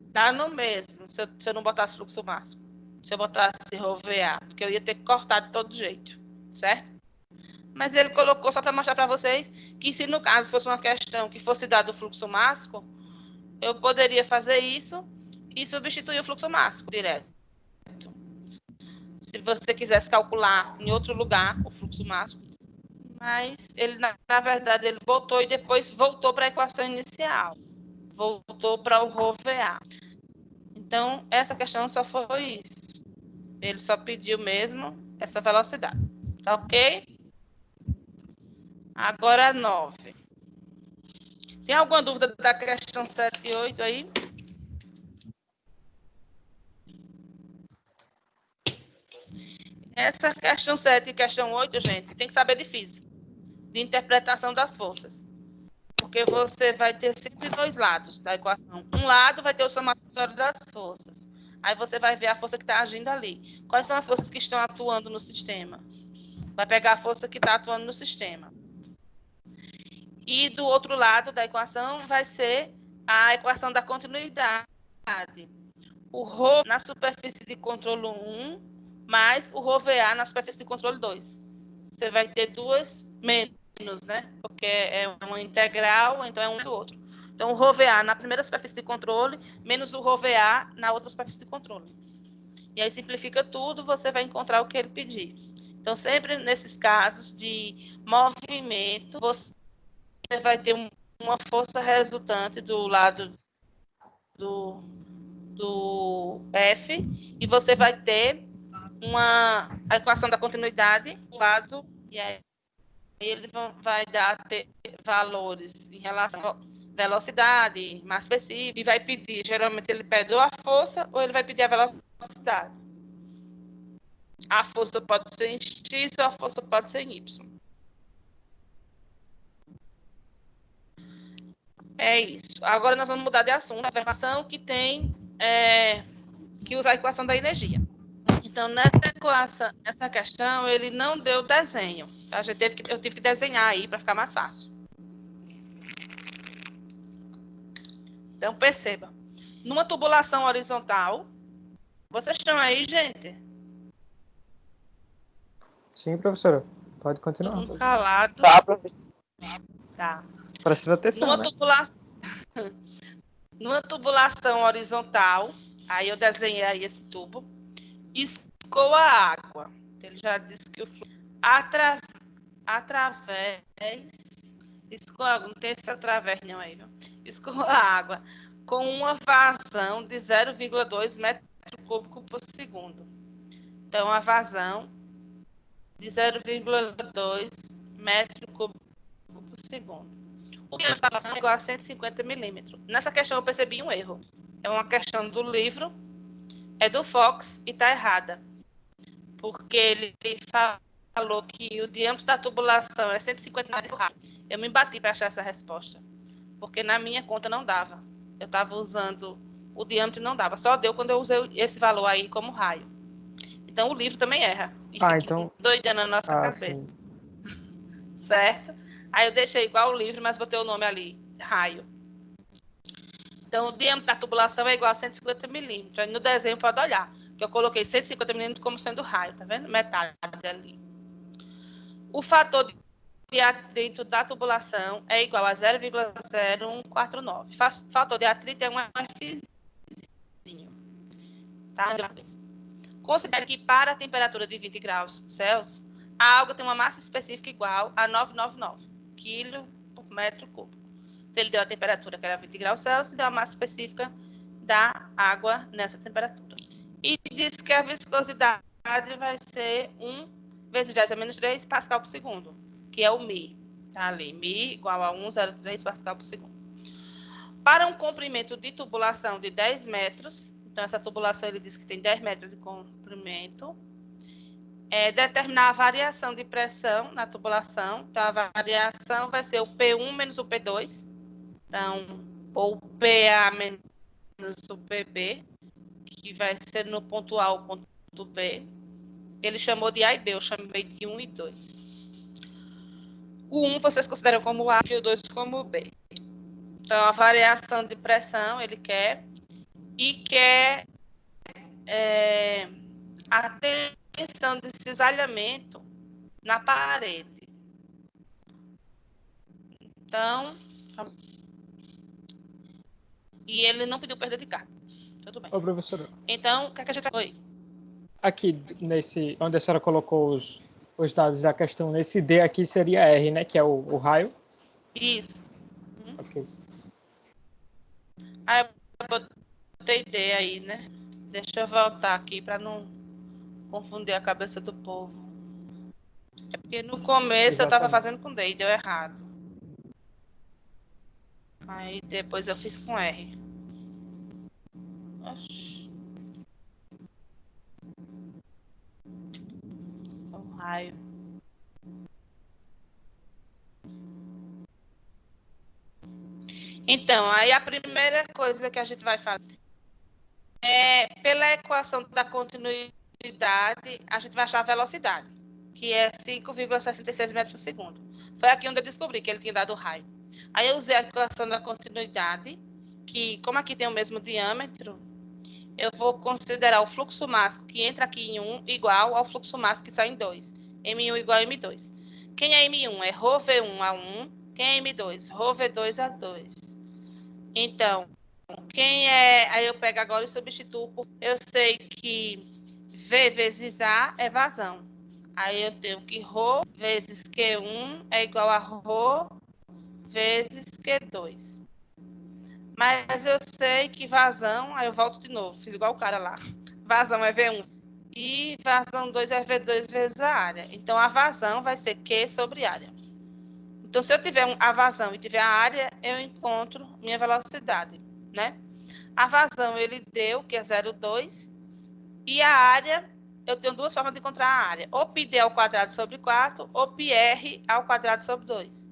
dá no mesmo, se eu não botasse fluxo máximo. Se eu botasse ρVA, porque eu ia ter que cortar de todo jeito, certo? Mas ele colocou só para mostrar para vocês que se no caso fosse uma questão que fosse dado o fluxo máximo, eu poderia fazer isso e substituir o fluxo máximo direto. Se você quisesse calcular em outro lugar o fluxo máximo, mas ele, na verdade, ele botou e depois voltou para a equação inicial. Voltou para o ρVA. Então, essa questão só foi isso. Ele só pediu mesmo essa velocidade. Tá ok? Agora 9. Tem alguma dúvida da questão 7 e 8 aí? Essa questão 7 e questão 8, gente, tem que saber de física, de interpretação das forças. Porque você vai ter sempre dois lados da equação. Um lado vai ter o somatório das forças. Aí você vai ver a força que está agindo ali. Quais são as forças que estão atuando no sistema? Vai pegar a força que está atuando no sistema. E do outro lado da equação vai ser a equação da continuidade. O ρ na superfície de controle 1 mais o ρVA na superfície de controle 2. Você vai ter duas menos, né? Porque é uma integral, então é um do outro. Então, o ρVA na primeira superfície de controle menos o ρVA na outra superfície de controle. E aí simplifica tudo, você vai encontrar o que ele pedir. Então, sempre nesses casos de movimento, você vai ter uma força resultante do lado do F e você vai ter a equação da continuidade do lado, e aí ele vai dar valores em relação à velocidade, mais específico, e vai pedir, geralmente ele pede ou a força ou ele vai pedir a velocidade. A força pode ser em X ou a força pode ser em Y. É isso. Agora nós vamos mudar de assunto. A equação que tem que usar a equação da energia. Então, nessa questão, ele não deu desenho. Tá? Eu tive que desenhar aí para ficar mais fácil. Então, perceba. Numa tubulação horizontal, vocês estão aí, gente? Sim, professora. Pode continuar. Um calado. Tá, professor. Tá. Prestando atenção, Numa né? Numa tubulação horizontal, aí eu desenhei aí esse tubo, escoa a água. Ele já disse que o fluxo através... Escoa, não tem esse através não aí, viu? Escoa a água com uma vazão de 0,2 metro cúbico por segundo. Então, a vazão de 0,2 metro cúbico por segundo. O diâmetro da vazão é igual a 150 milímetros. Nessa questão eu percebi um erro. É uma questão do livro, é do Fox e está errada. Porque ele falou que o diâmetro da tubulação é 150 milímetros. Eu me bati para achar essa resposta. Porque na minha conta não dava. Eu estava usando o diâmetro e não dava. Só deu quando eu usei esse valor aí como raio. Então o livro também erra. E fica então... doidando na nossa cabeça. Sim. Certo? Aí eu deixei igual o livro, mas botei o nome ali, raio. Então, o diâmetro da tubulação é igual a 150 milímetros. Aí no desenho pode olhar, que eu coloquei 150 milímetros como sendo raio, tá vendo? Metade ali. O fator de atrito da tubulação é igual a 0,0149. Fator de atrito é um Fzinho. Tá? Considere que para a temperatura de 20 graus Celsius, a água tem uma massa específica igual a 999 kg por metro cúbico. Então, ele deu a temperatura que era 20 graus Celsius e deu a massa específica da água nessa temperatura. E disse que a viscosidade vai ser 1 vezes 10 a menos 3 pascal por segundo, que é o Mi. Tá ali, Mi igual a 1,03 pascal por segundo. Para um comprimento de tubulação de 10 metros, então essa tubulação ele diz que tem 10 metros de comprimento, determinar a variação de pressão na tubulação. Então, a variação vai ser o P1 menos o P2, então, ou PA menos o PB, que vai ser no ponto A ou ponto B. Ele chamou de A e B, eu chamei de 1 e 2. O 1 vocês consideram como A e o 2 como B. Então, a variação de pressão ele quer, e quer a tensão de cisalhamento na parede. Então, e ele não pediu perda de carga. Tudo bem. Ô, professora. Então, o que é que a gente vai... Oi. Aqui, onde a senhora colocou os dados da questão, nesse D aqui seria R, né? Que é o raio. Isso. Ok. Aí eu botei D aí, né? Deixa eu voltar aqui para não confundir a cabeça do povo. É porque no começo eu estava fazendo com D e deu errado. Aí depois eu fiz com R. Oxi. O raio. Então, aí a primeira coisa que a gente vai fazer é, pela equação da continuidade, a gente vai achar a velocidade, que é 5,66 metros por segundo. Foi aqui onde eu descobri que ele tinha dado raio. Aí eu usei a equação da continuidade, que como aqui tem o mesmo diâmetro, eu vou considerar o fluxo máximo que entra aqui em 1 igual ao fluxo máximo que sai em 2. M1 igual a M2. Quem é M1? É ρV1 a 1. Quem é M2? ρV2 a 2. Então, quem é... Aí eu pego agora e substituo. Eu sei que V vezes A é vazão. Aí eu tenho que ρ vezes Q1 é igual a ρ vezes Q2. Mas eu sei que vazão... Aí eu volto de novo, fiz igual o cara lá. Vazão é V1 e vazão 2 é V2 vezes a área. Então, a vazão vai ser Q sobre área. Então, se eu tiver a vazão e tiver a área, eu encontro minha velocidade, né? A vazão, ele deu, que é 0,2. E a área, eu tenho duas formas de encontrar a área. Ou πd ao quadrado sobre 4, ou πr ao quadrado sobre 2.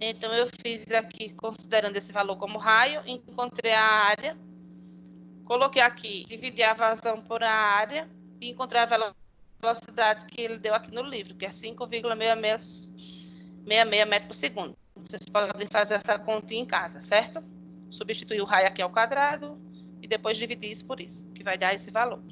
Então, eu fiz aqui, considerando esse valor como raio, encontrei a área. Coloquei aqui, dividi a vazão por a área e encontrei a velocidade que ele deu aqui no livro, que é 5,66 metros por segundo. Vocês podem fazer essa continha em casa, certo? substituir o raio aqui ao quadrado e depois dividir isso por isso, que vai dar esse valor.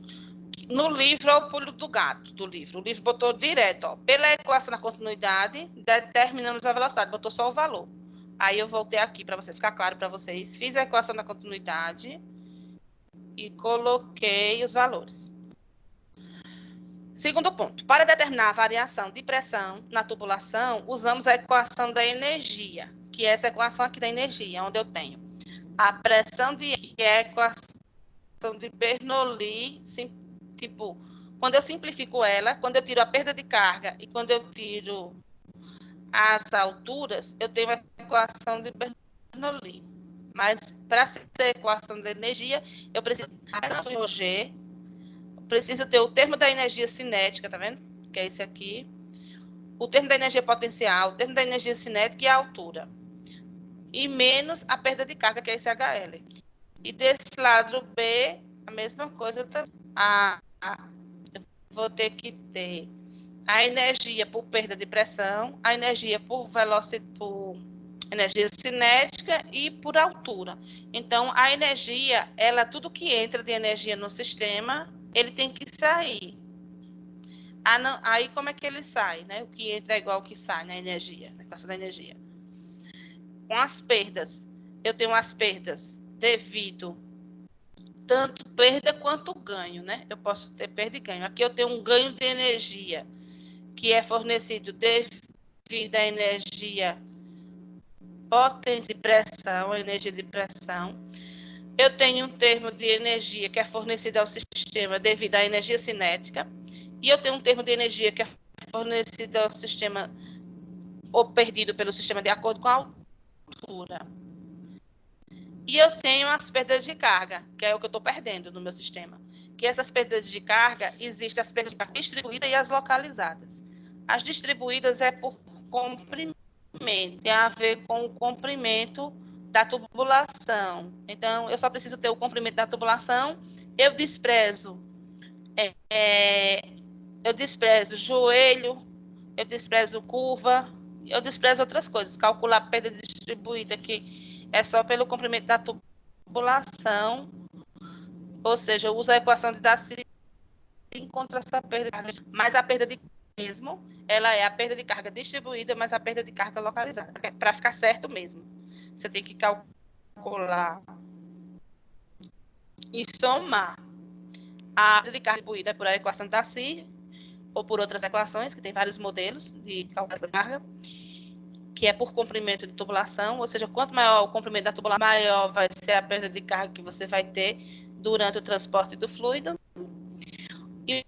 No livro, é o pulo do gato do livro. O livro botou direto, ó, pela equação da continuidade, determinamos a velocidade, botou só o valor. Aí eu voltei aqui para você ficar claro para vocês. Fiz a equação da continuidade e coloquei os valores. Segundo ponto, para determinar a variação de pressão na tubulação, usamos a equação da energia, que é essa equação aqui da energia, onde eu tenho a pressão que é a equação de Bernoulli, tipo, quando eu simplifico ela, quando eu tiro a perda de carga e quando eu tiro as alturas, eu tenho a equação de Bernoulli. Mas para ser a equação da energia, eu preciso de G, preciso ter o termo da energia cinética, tá vendo? Que é esse aqui. O termo da energia potencial, o termo da energia cinética e a altura. E menos a perda de carga, que é esse HL. E desse lado B, a mesma coisa também. Eu vou ter que ter a energia por perda de pressão, a energia por velocidade, por energia cinética e por altura. Então, a energia, tudo que entra de energia no sistema, ele tem que sair. Aí, como é que ele sai, né? O que entra é igual ao que sai na energia, na equação da energia. Com as perdas, eu tenho as perdas devido tanto perda quanto ganho, né? Eu posso ter perda e ganho. Aqui eu tenho um ganho de energia que é fornecido devido à energia potência e pressão, a energia de pressão. Eu tenho um termo de energia que é fornecido ao sistema devido à energia cinética. E eu tenho um termo de energia que é fornecido ao sistema ou perdido pelo sistema de acordo com a altura. E eu tenho as perdas de carga, que é o que eu estou perdendo no meu sistema. Que essas perdas de carga, existem as perdas de carga distribuídas e as localizadas. As distribuídas é por comprimento, tem a ver com o comprimento da tubulação. Então, eu só preciso ter o comprimento da tubulação, eu desprezo joelho, eu desprezo curva, eu desprezo outras coisas. Calcular a perda distribuída aqui é só pelo comprimento da tubulação, ou seja, eu uso a equação de Darcy e encontro essa perda de carga. Mas a perda de mesmo, ela é a perda de carga distribuída, mas a perda de carga localizada. Para ficar certo mesmo, você tem que calcular e somar a perda de carga distribuída por a equação de Darcy ou por outras equações, que tem vários modelos de cálculo de carga, que é por comprimento de tubulação, ou seja, quanto maior o comprimento da tubulação, maior vai ser a perda de carga que você vai ter durante o transporte do fluido. E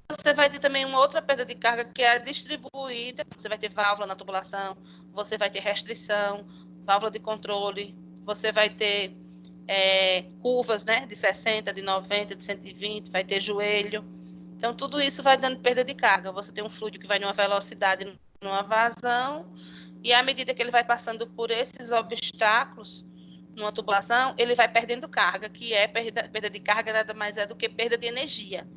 você vai ter também uma outra perda de carga que é a distribuída. Você vai ter válvula na tubulação, você vai ter restrição, válvula de controle, você vai ter curvas, né, de 60, de 90, de 120, vai ter joelho. Então, tudo isso vai dando perda de carga. Você tem um fluido que vai numa velocidade, numa vazão, e à medida que ele vai passando por esses obstáculos, numa tubulação, ele vai perdendo carga, que é perda de carga nada mais é do que perda de energia,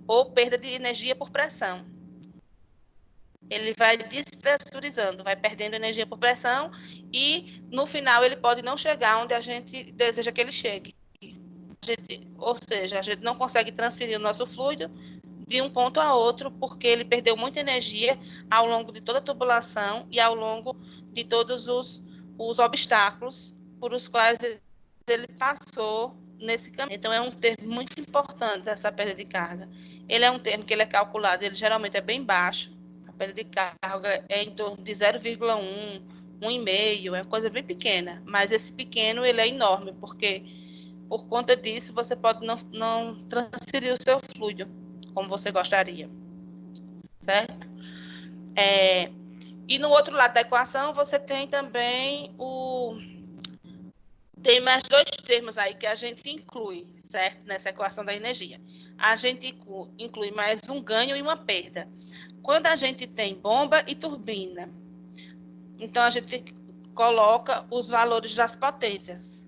ou perda de energia por pressão. Ele vai despressurizando, vai perdendo energia por pressão, e no final ele pode não chegar onde a gente deseja que ele chegue. Ou seja, a gente não consegue transferir o nosso fluido de um ponto a outro, porque ele perdeu muita energia ao longo de toda a tubulação e ao longo de todos os obstáculos por os quais ele passou nesse caminho. Então, é um termo muito importante, essa perda de carga. Ele é um termo que ele é calculado, ele geralmente é bem baixo. A perda de carga é em torno de 0,1, 1,5, é uma coisa bem pequena. Mas esse pequeno, ele é enorme, porque por conta disso, você pode não transferir o seu fluido como você gostaria, certo? E no outro lado da equação, você tem também tem mais dois termos aí que a gente inclui, certo? Nessa equação da energia. A gente inclui mais um ganho e uma perda. Quando a gente tem bomba e turbina, então a gente coloca os valores das potências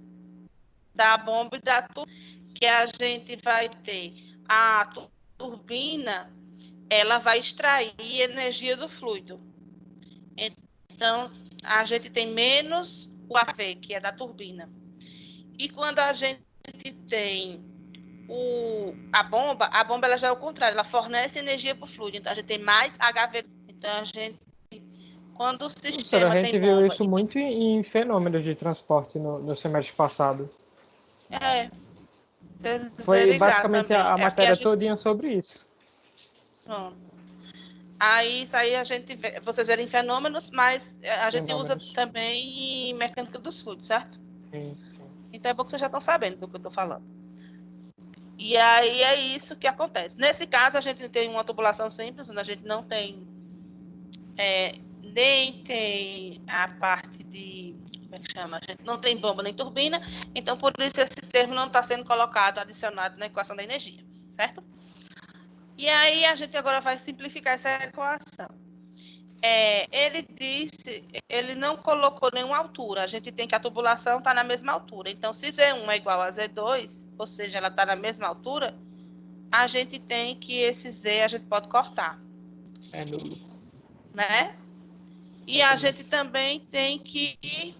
da bomba e da turbina, que a gente vai ter a turbina, ela vai extrair energia do fluido. Então, a gente tem menos o AV, que é da turbina. E quando a gente tem a bomba ela já é o contrário, ela fornece energia para o fluido, então a gente tem mais HV. Então a gente, quando o sistema a gente tem viu bomba... isso muito em fenômenos de transporte no semestre passado. Foi basicamente a matéria todinha sobre isso. Pronto. Aí isso aí vocês verem fenômenos, mas a gente usa também em mecânica dos fluidos, certo? Sim. Então é bom que vocês já estão sabendo do que eu estou falando. E aí é isso que acontece. Nesse caso, a gente tem uma tubulação simples, onde a gente não tem nem tem a parte de... Como é que chama? A gente não tem bomba nem turbina, então por isso esse termo não está sendo colocado, adicionado na equação da energia, certo? E aí a gente agora vai simplificar essa equação. Ele não colocou nenhuma altura, a gente tem que a tubulação está na mesma altura. Então, se Z1 é igual a Z2, ou seja, ela está na mesma altura, a gente tem que esse Z a gente pode cortar. É nulo. Né? E a gente também tem que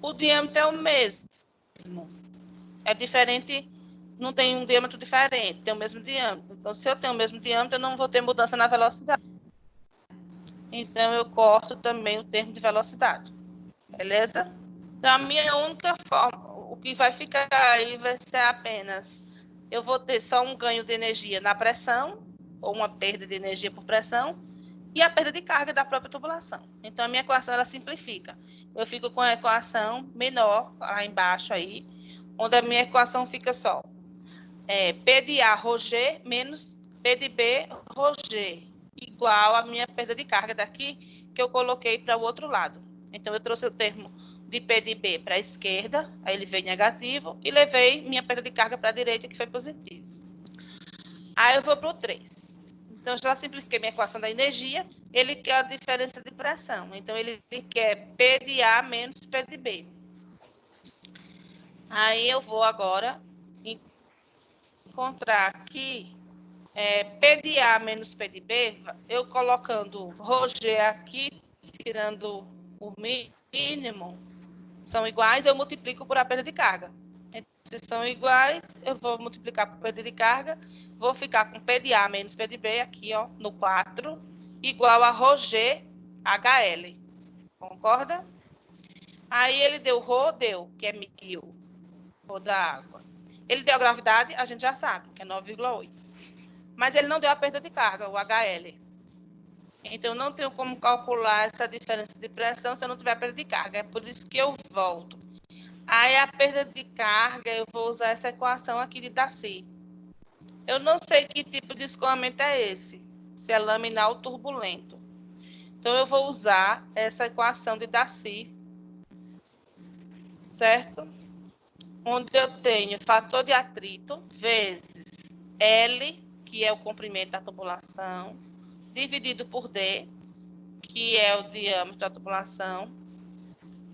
o diâmetro é o mesmo. É diferente, não tem um diâmetro diferente, tem o mesmo diâmetro. Então, se eu tenho o mesmo diâmetro, eu não vou ter mudança na velocidade. Então, eu corto também o termo de velocidade. Beleza? Então, a minha única forma, o que vai ficar aí vai ser apenas, eu vou ter só um ganho de energia na pressão, ou uma perda de energia por pressão, e a perda de carga da própria tubulação. Então, a minha equação, ela simplifica. Eu fico com a equação menor, lá embaixo aí, onde a minha equação fica só P de A, ρg, menos P de B, ρg, igual a minha perda de carga daqui, que eu coloquei para o outro lado. Então, eu trouxe o termo de P de B para a esquerda, aí ele veio negativo, e levei minha perda de carga para a direita, que foi positivo. Aí eu vou para o 3. Então, já simplifiquei minha equação da energia, ele quer a diferença de pressão. Então, ele quer P de A menos P de B. Aí eu vou agora encontrar aqui P de A menos P de B, eu colocando ρg aqui, tirando o mínimo, são iguais, eu multiplico por a perda de carga. Se são iguais, eu vou multiplicar por perda de carga, vou ficar com P de A menos P de B aqui, ó, no 4, igual a ρg HL. Concorda? Aí ele deu ρ, que é 1000, ρ da água. Ele deu a gravidade, a gente já sabe, que é 9,8. Mas ele não deu a perda de carga, o HL. Então, não tenho como calcular essa diferença de pressão se eu não tiver perda de carga. É por isso que eu volto. Aí, a perda de carga, eu vou usar essa equação aqui de Darcy. Eu não sei que tipo de escoamento é esse, se é laminar ou turbulento. Então, eu vou usar essa equação de Darcy, certo? Onde eu tenho fator de atrito vezes L, que é o comprimento da tubulação, dividido por D, que é o diâmetro da tubulação,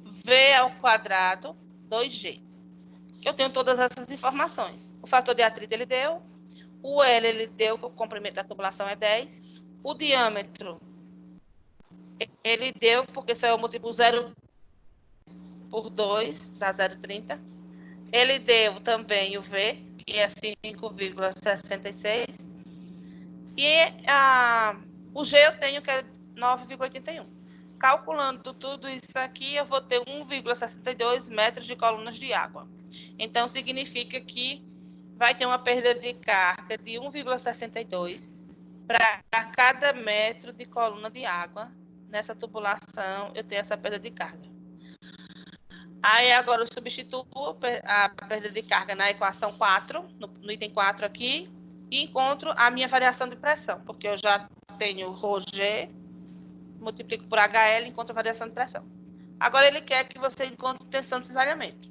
V ao quadrado, 2G. Eu tenho todas essas informações. O fator de atrito ele deu, o L ele deu, que o comprimento da tubulação é 10, o diâmetro ele deu, porque só é o múltiplo 0 por 2, dá 0,30. Ele deu também o V, que é 5,66. E o G eu tenho, que é 9,81. Calculando tudo isso aqui, eu vou ter 1,62 metros de colunas de água. Então, significa que vai ter uma perda de carga de 1,62 para cada metro de coluna de água. Nessa tubulação, eu tenho essa perda de carga. Aí, agora, eu substituo a perda de carga na equação 4, no item 4 aqui, e encontro a minha variação de pressão, porque eu já tenho ρg, multiplico por HL e encontro a variação de pressão. Agora, ele quer que você encontre tensão de cisalhamento.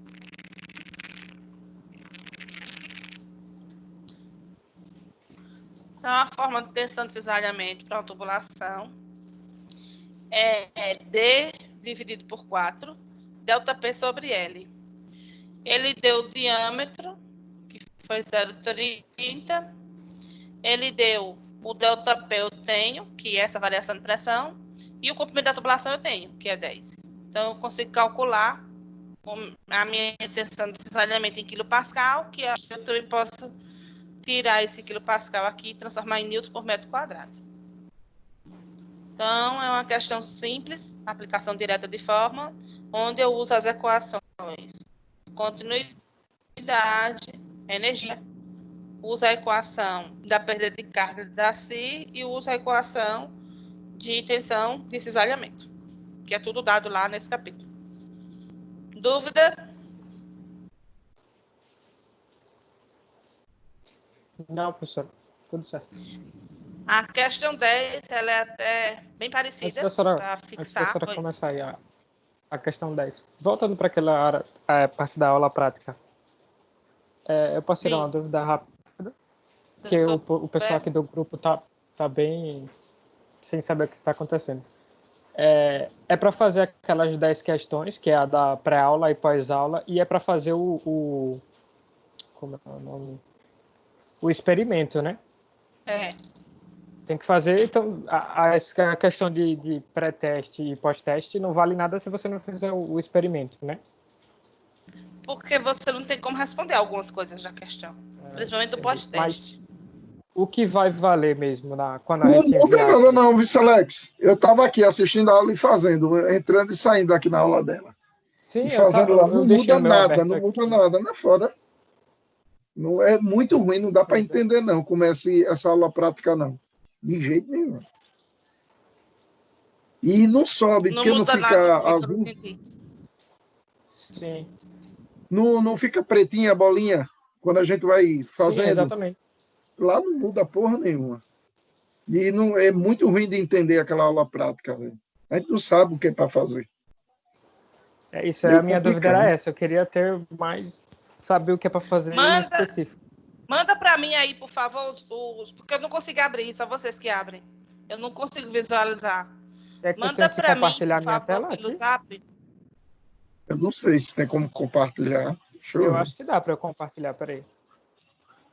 Então, a forma de tensão de cisalhamento para uma tubulação é D dividido por 4, ΔP sobre L. Ele deu o diâmetro, que foi 0,30. Ele deu o ΔP, eu tenho, que é essa variação de pressão, e o comprimento da tubulação eu tenho, que é 10. Então, eu consigo calcular a minha intenção de cisalhamento em quilopascal, que eu também posso tirar esse quilopascal aqui e transformar em newton por metro quadrado. Então, é uma questão simples, aplicação direta de fórmula, onde eu uso as equações continuidade, energia, uso a equação da perda de carga da Si e uso a equação de tensão de cisalhamento, que é tudo dado lá nesse capítulo. Dúvida? Não, professor. Tudo certo. A questão 10, ela é até bem parecida para Antes da fixar. senhora começar aí a questão 10. Voltando para aquela área, parte da aula prática. Eu posso tirar Sim. uma dúvida rápida? Porque o pessoal aqui do grupo tá bem sem saber o que está acontecendo. É para fazer aquelas 10 questões, que é a da pré-aula e pós-aula, e é para fazer como é o nome? O experimento, né? Tem que fazer, então, a questão de pré-teste e pós-teste não vale nada se você não fizer o experimento, né? Porque você não tem como responder algumas coisas da questão, principalmente do pós-teste. Mas o que vai valer mesmo quando a Não gente muda enviar nada aqui? não, vice Alex. Eu estava aqui assistindo a aula e fazendo, entrando e saindo aqui na aula dela. Sim, E fazendo lá, não deixei muda o meu nada, aberto não muda aqui. nada, não é foda. Não, é muito ruim, não dá para Pois é. entender não como é essa aula prática não. De jeito nenhum. E não sobe, Não porque não muda nada, fica eu não azul, entendi. Sim, não fica pretinha a bolinha quando a gente vai sim, fazendo. exatamente. Lá não muda porra nenhuma. E não, é muito ruim de entender aquela aula prática, velho. A gente não sabe o que é para fazer. É isso, Meio a minha dúvida era complicado. essa. Eu queria ter mais, saber o que é para fazer em específico. Manda para mim aí, por favor, porque eu não consigo abrir, só vocês que abrem. Eu não consigo visualizar. É que eu Manda tenho que para mim, compartilhar por minha favor, tela pelo aqui? zap. Eu não sei se tem como compartilhar. Deixa eu Eu ver. acho que dá para eu compartilhar, peraí.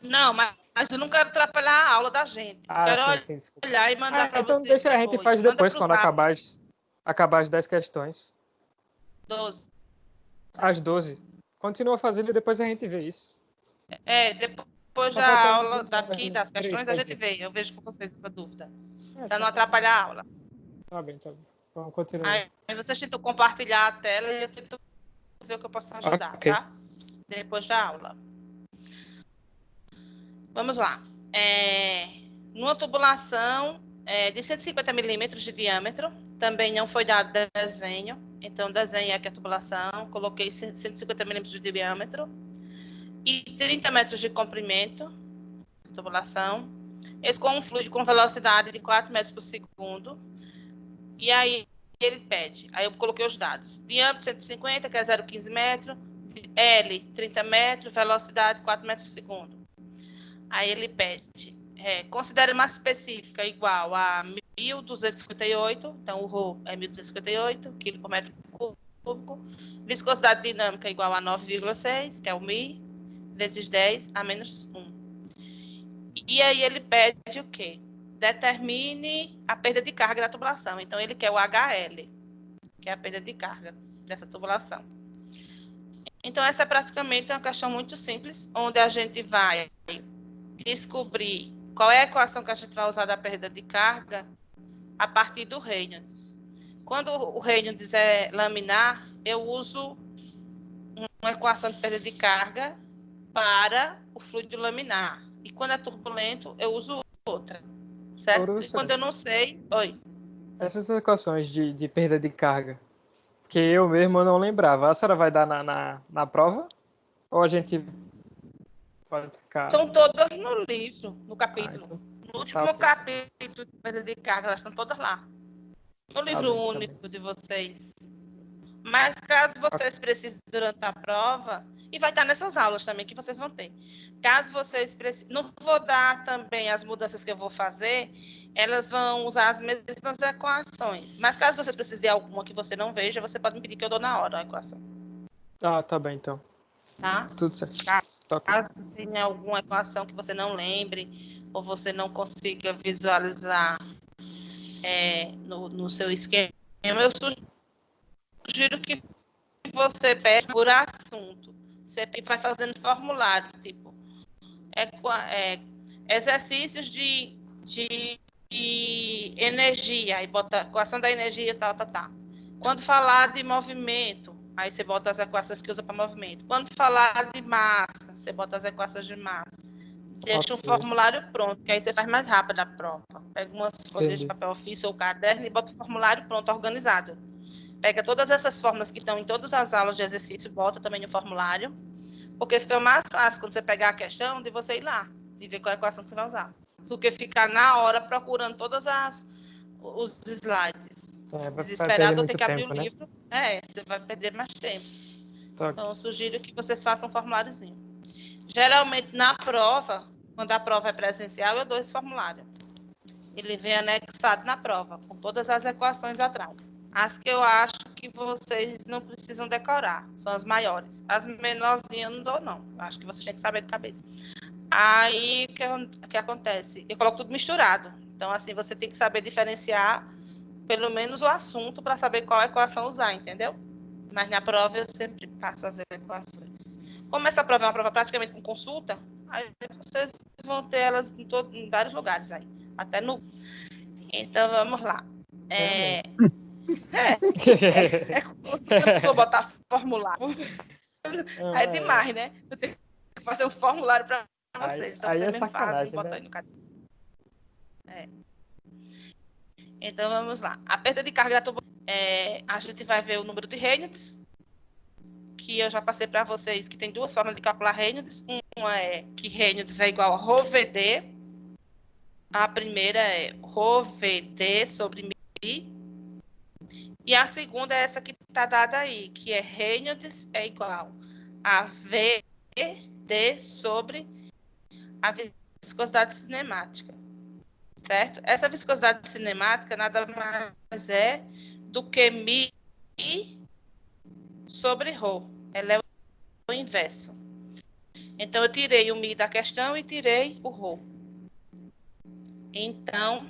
Não, mas eu não quero atrapalhar a aula da gente. Quero Sim, desculpa. olhar e mandar para Então vocês deixa, a gente faz Manda depois, pro quando zap. acabar as 10 questões. 12. Às 12. Continua fazendo e depois a gente vê isso. Depois Tá da faltando aula daqui, das questões, a gente vê. Eu vejo com vocês essa dúvida. Para não atrapalhar a aula. Tá bem. Vamos continuar. Aí vocês tentam compartilhar a tela e eu tento ver o que eu posso ajudar, Ok. tá? Depois da aula. Vamos lá. Numa tubulação de 150 milímetros de diâmetro, também não foi dado desenho, então desenhei aqui a tubulação, coloquei 150 milímetros de diâmetro e 30 metros de comprimento, tubulação, escoa um fluido com velocidade de 4 metros por segundo, e aí ele pede, aí eu coloquei os dados, diâmetro 150, que é 0,15 metros, L 30 metros, velocidade 4 metros por segundo. Aí ele pede, considere massa específica igual a 1.258, então o ρ é 1.258 kg por metro cúbico, viscosidade dinâmica igual a 9,6, que é o μ, vezes 10 a menos 1. E aí ele pede o quê? Determine a perda de carga da tubulação. Então, ele quer o HL, que é a perda de carga dessa tubulação. Então, essa é praticamente uma questão muito simples, onde a gente vai descobrir qual é a equação que a gente vai usar da perda de carga a partir do Reynolds. Quando o Reynolds é laminar, eu uso uma equação de perda de carga para o fluido laminar. E quando é turbulento, eu uso outra. Certo? E quando eu não sei... Oi. Essas equações de perda de carga, porque eu mesmo não lembrava. A senhora vai dar na prova? Ou a gente pode ficar... São todas no livro, no capítulo. Então, no último capítulo de perda de carga, elas estão todas lá. No livro único de vocês. Mas caso vocês precisem durante a prova, e vai estar nessas aulas também que vocês vão ter. Caso vocês precisem, não vou dar também as mudanças que eu vou fazer, elas vão usar as mesmas equações. Mas caso vocês precisem de alguma que você não veja, você pode me pedir que eu dou na hora a equação. Tá bem então. Tá? Tudo certo. Caso tenha alguma equação que você não lembre, ou você não consiga visualizar no seu esquema, eu sugiro que você pede por assunto. Você vai fazendo formulário, tipo, exercícios de energia, aí bota equação da energia, tal. Quando falar de movimento, aí você bota as equações que usa para movimento. Quando falar de massa, você bota as equações de massa. Deixa um formulário pronto, que aí você faz mais rápido a prova. Pega umas folhas de papel ofício ou caderno e bota o formulário pronto, organizado. Pega todas essas fórmulas que estão em todas as aulas de exercício, bota também no formulário, porque fica mais fácil quando você pegar a questão de você ir lá e ver qual é a equação que você vai usar, do que ficar na hora procurando todos os slides. Desesperado ou ter que abrir o livro. Você vai perder mais tempo. Então, eu sugiro que vocês façam um formuláriozinho. Geralmente, na prova, quando a prova é presencial, eu dou esse formulário. Ele vem anexado na prova, com todas as equações atrás. As que eu acho que vocês não precisam decorar, são as maiores. As menorzinhas eu não dou, não. Eu acho que vocês têm que saber de cabeça. Aí, o que acontece? Eu coloco tudo misturado. Então, assim, você tem que saber diferenciar pelo menos o assunto para saber qual equação usar, entendeu? Mas na prova eu sempre passo as equações. Como essa prova é uma prova praticamente com consulta, aí vocês vão ter elas em vários lugares aí, até no... Então, vamos lá. Consulta, não vou botar formulário. Aí é demais, né? Eu tenho que fazer um formulário para vocês. Então, vocês mesmo fazem, botam aí no caderno. Então, vamos lá. A perda de carga da tubo, a gente vai ver o número de Reynolds, que eu já passei para vocês, que tem duas formas de calcular Reynolds. Uma é que Reynolds é igual a ρVD. A primeira é ρVD sobre μ. E a segunda é essa que está dada aí, que é Reynolds é igual a VD sobre a viscosidade cinemática. Certo? Essa viscosidade cinemática nada mais é do que μ sobre ρ. Ela é o inverso. Então, eu tirei o μ da questão e tirei o ρ. Então,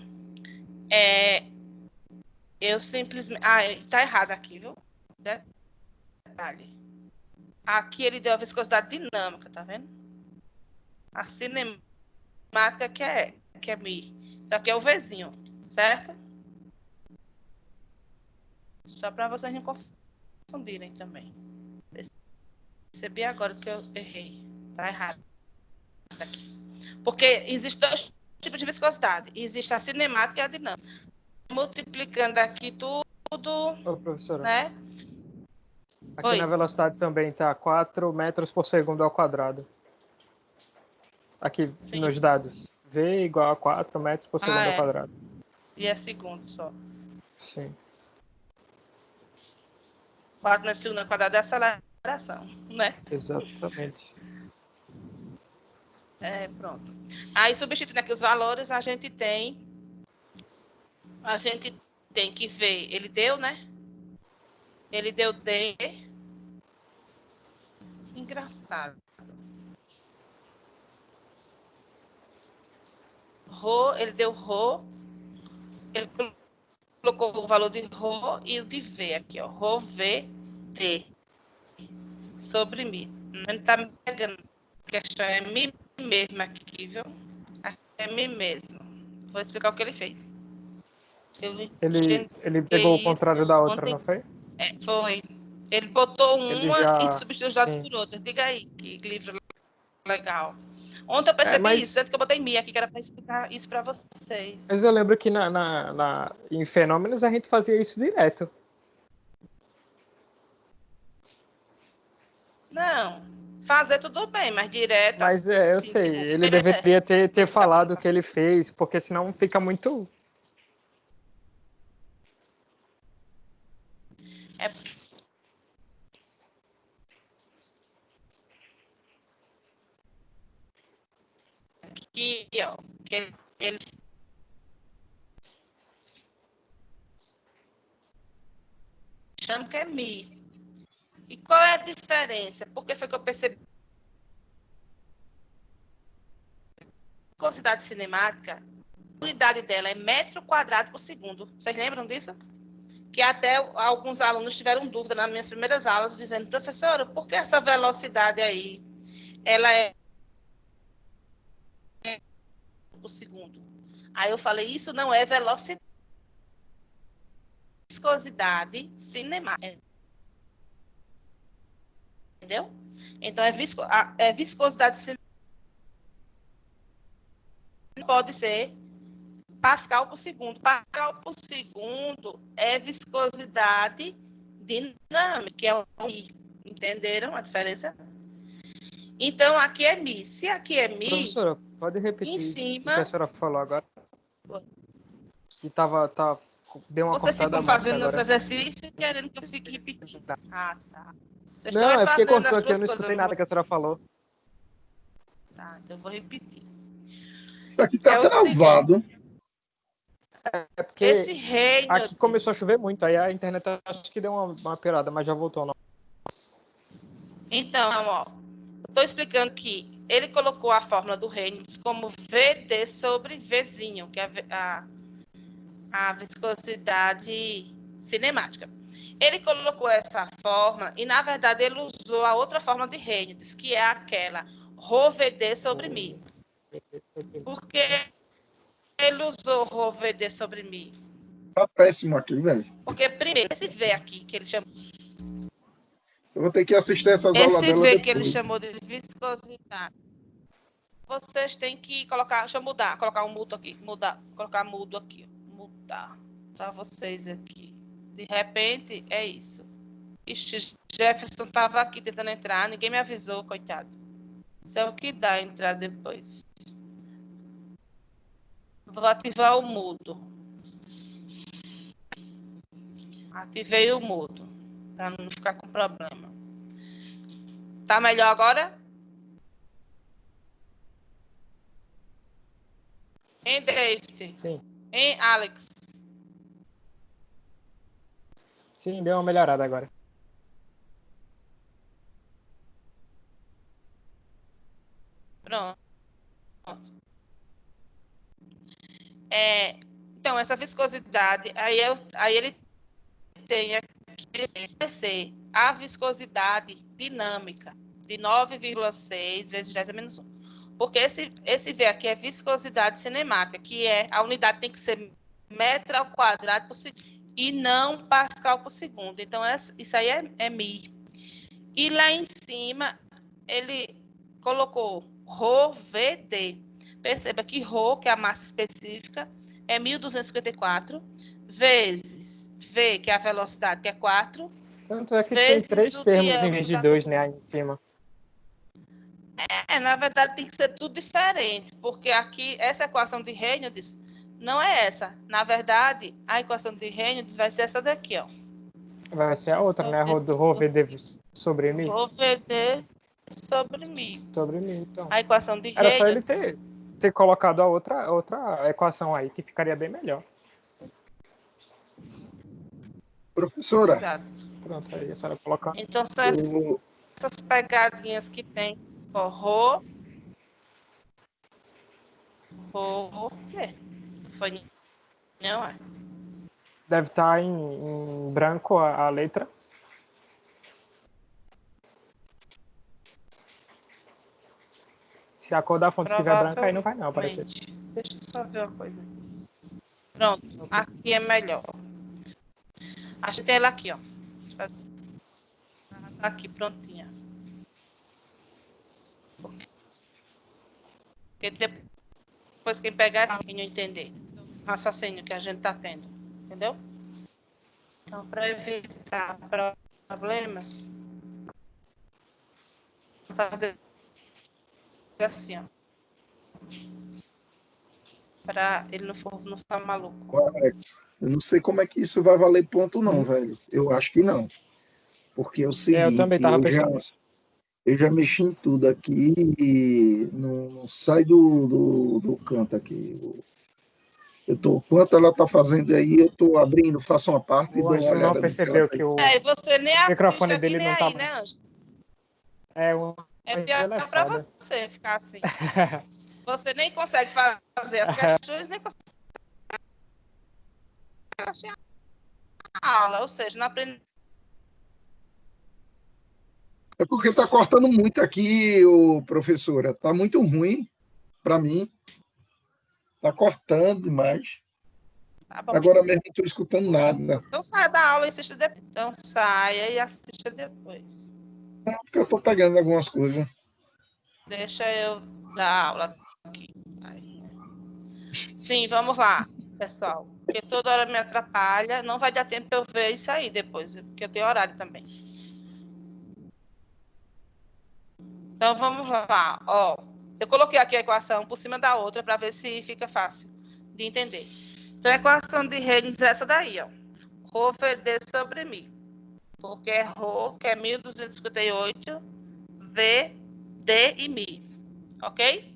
eu simplesmente... está errado aqui, viu? Detalhe. Aqui ele deu a viscosidade dinâmica, tá vendo? A cinemática que é μ. Então, aqui é o Vzinho, certo? Só para vocês não confundirem também. Percebi agora que eu errei. Tá errado aqui. Porque existem dois tipos de viscosidade. Existe a cinemática e a dinâmica. Multiplicando aqui tudo, Ô, professora. né? Aqui na velocidade também tá 4 metros por segundo ao quadrado. Aqui Sim. nos dados. V igual a 4 metros por segundo ao quadrado. E é segundo só. Sim. 4 metros por segundo ao quadrado é aceleração, né? Exatamente. Pronto. Aí, substituindo aqui os valores, a gente tem que ver. Ele deu, né? Ele deu D. Engraçado. Rho, ele deu Rho. Ele colocou o valor de Rho e o de V aqui, ó. Rho V D sobre μ. Ele tá me pegando. A questão é μ mesmo aqui, viu? Aqui é μ mesmo. Vou explicar o que ele fez. Ele pegou o contrário da outra, não foi? Foi. Ele botou uma e substituiu os dados por outra. Diga aí, que livro legal. Ontem eu percebi isso, tanto que eu botei μ aqui, que era para explicar isso para vocês. Mas eu lembro que em fenômenos a gente fazia isso direto. Não, fazer tudo bem, mas direto... Mas eu sei, tipo, ele deveria ter falado o que ele fez, porque senão fica muito... Aqui, ó, que ele chama que é μ. E qual é a diferença? Porque foi que eu percebi. A velocidade cinemática, a unidade dela é metro quadrado por segundo. Vocês lembram disso? que até alguns alunos tiveram dúvida nas minhas primeiras aulas, dizendo, professora, por que essa velocidade aí, ela é por segundo? Aí eu falei, isso não é velocidade, viscosidade cinemática. Entendeu? Então, é viscosidade cinemática. Pode ser Pascal por segundo. Pascal por segundo é viscosidade dinâmica, que é o Mi. Entenderam a diferença? Então, aqui é Mi. Se aqui é Mi, Professora, pode repetir em o que cima... a senhora falou agora? Que deu uma Vocês cortada ficam massa fazendo agora. os exercícios querendo que eu fique repetindo. Ah, tá. Vocês Não, estão é porque fazendo cortou as aqui, eu duas não coisas. escutei nada que a senhora falou. Tá, então eu vou repetir. Isso aqui tá É o travado. É porque Esse reino... aqui começou a chover muito, aí a internet acho que deu uma piorada, mas já voltou. Não. Então, ó, estou explicando que ele colocou a fórmula do Reynolds como VD sobre Vzinho, que é a viscosidade cinemática. Ele colocou essa fórmula e, na verdade, ele usou a outra fórmula de Reynolds, que é aquela ρVD sobre Mi. Por que ele usou ρVD sobre Mi? Tá péssimo aqui, velho. Porque, primeiro, esse V aqui, que ele chamou... Eu vou ter que assistir essas aulas Esse dela V que ele depois. chamou de viscosidade. Vocês têm que colocar... Deixa eu mudar, colocar um mudo aqui. Colocar mudo aqui. Mudar para vocês aqui. De repente, é isso. Ixi, Jefferson estava aqui tentando entrar, ninguém me avisou, coitado. Isso é o que dá entrar depois. Vou ativar o mudo. Ativei o mudo, para não ficar com problema. Tá melhor agora? Hein, David? Sim. Hein, Alex? Sim, deu uma melhorada agora. Pronto. Então, essa viscosidade, aí ele tem que ser a viscosidade dinâmica de 9,6 vezes 10 a menos 1. Porque esse V aqui é viscosidade cinemática, que é a unidade tem que ser metro ao quadrado por segundo e não Pascal por segundo. Então, isso aí é Mi. E lá em cima, ele colocou ρVD. Perceba que ρ, que é a massa específica, é 1.254, vezes V, que é a velocidade, que é 4. Tanto é que tem 3 termos em vez de 2, né, aí em cima. Na verdade, tem que ser tudo diferente, porque aqui, essa equação de Reynolds não é essa. Na verdade, a equação de Reynolds vai ser essa daqui, ó. Vai ser a outra, né, do ρVD sobre Mi. ρVD sobre Mi. Sobre Mi, então. A equação de Era só Reynolds... ele ter colocado a outra equação aí, que ficaria bem melhor. Professora, Exato. Pronto, aí a senhora coloca. Então, são essas pegadinhas que tem. Ó, foi, não é? Deve estar em branco a letra. Se a cor da fonte estiver branca, aí não vai não aparecer. Deixa eu só ver uma coisa. Pronto, aqui é melhor. Acho que tem ela aqui, ó. Tá aqui, prontinha. Porque depois quem pegar essa não entender o raciocínio que a gente tá tendo. Entendeu? Então, para evitar problemas, vou fazer assim, ó. Para ele não ficar maluco. Alex, eu não sei como é que isso vai valer ponto não, velho. Eu acho que não. Porque é o seguinte, eu também estava pensando nisso. Eu já mexi em tudo aqui e não sai do canto aqui. Enquanto ela está fazendo aí, eu estou abrindo, faço uma parte e O dou uma Ângelo não olhada. percebeu que o você nem microfone assiste dele aqui, não nem estava. aí, né, Ângelo? É pior para você ficar assim. Você nem consegue fazer as questões, nem consegue achar aula, ou seja, não aprende. É porque está cortando muito aqui, ô, professora. Está muito ruim para mim. Está cortando demais. Tá bom. Agora mesmo não estou escutando nada. Então saia da aula e assista depois. Então saia e assista depois. Porque eu estou pegando algumas coisas. Deixa eu dar aula aqui. Aí, né? Sim, vamos lá, pessoal. Porque toda hora me atrapalha. Não vai dar tempo para eu ver isso aí depois, porque eu tenho horário também. Então vamos lá. Ó, eu coloquei aqui a equação por cima da outra para ver se fica fácil de entender. Então a equação de Reynolds é essa daí, ó. Rho VD sobre Mi. Porque é Rho, que é 1258, V, D e Mi. Ok?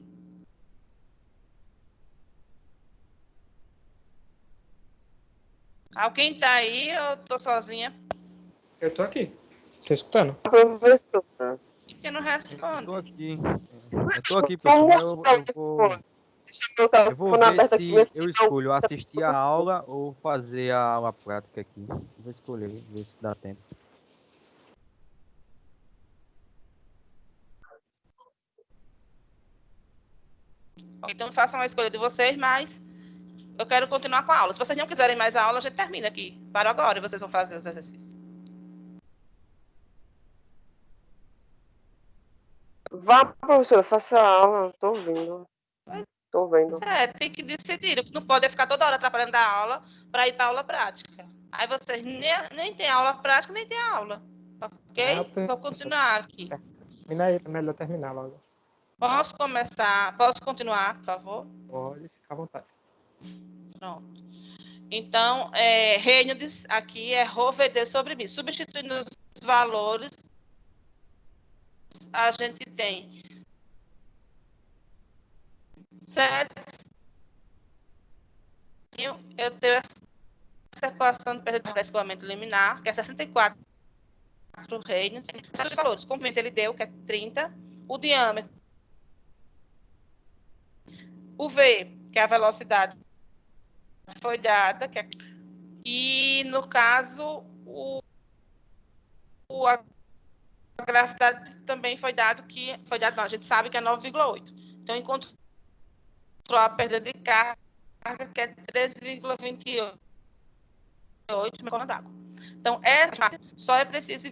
Alguém tá aí ou eu tô sozinha? Eu tô aqui. Tô escutando. Professora. E que não Eu responde? tô aqui. Eu tô aqui, professor, mas eu vou ver se eu escolho assistir a aula ou fazer a aula prática aqui. Vou escolher, ver se dá tempo. Então façam a escolha de vocês, mas eu quero continuar com a aula. Se vocês não quiserem mais a aula, a gente termina aqui. Para agora e vocês vão fazer os exercícios. Vá, professora, faça a aula. Estou ouvindo. Estou vendo. Tem que decidir. Não pode ficar toda hora atrapalhando da aula para ir para a aula prática. Aí vocês nem tem aula prática, nem tem aula. Ok? Vou continuar aqui. Termina aí, é melhor terminar logo. Posso começar? Posso continuar, por favor? Pode ficar à vontade. Pronto. Então, Reynolds aqui é Rho VD sobre Mi. Substituindo os valores, a gente tem 7. Eu tenho essa equação de perda de escoamento liminar, que é 64 Reynolds. Os valores, o comprimento ele deu, que é 30. O diâmetro. O V, que é a velocidade, foi dada. E, no caso, a gravidade também foi dado que... Foi dado, não, a gente sabe que é 9,8. Então, encontrou a perda de carga, que é 13,28 micrômetros d'água. Então, só é preciso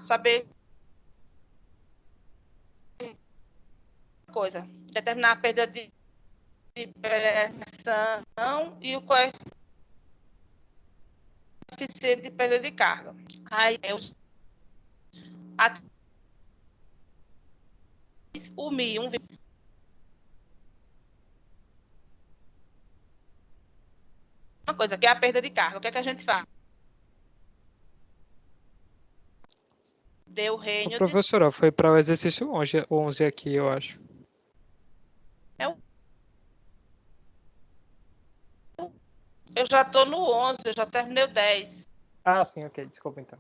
saber coisa, determinar a perda de pressão e o coeficiente de perda de carga. Aí, o Mi, uma coisa, que é a perda de carga. O que é que a gente faz? Deu Reynolds. Professora, foi para o exercício 11 aqui, eu acho. Eu já estou no 11, eu já terminei o 10. Ah, sim, ok. Desculpa, então.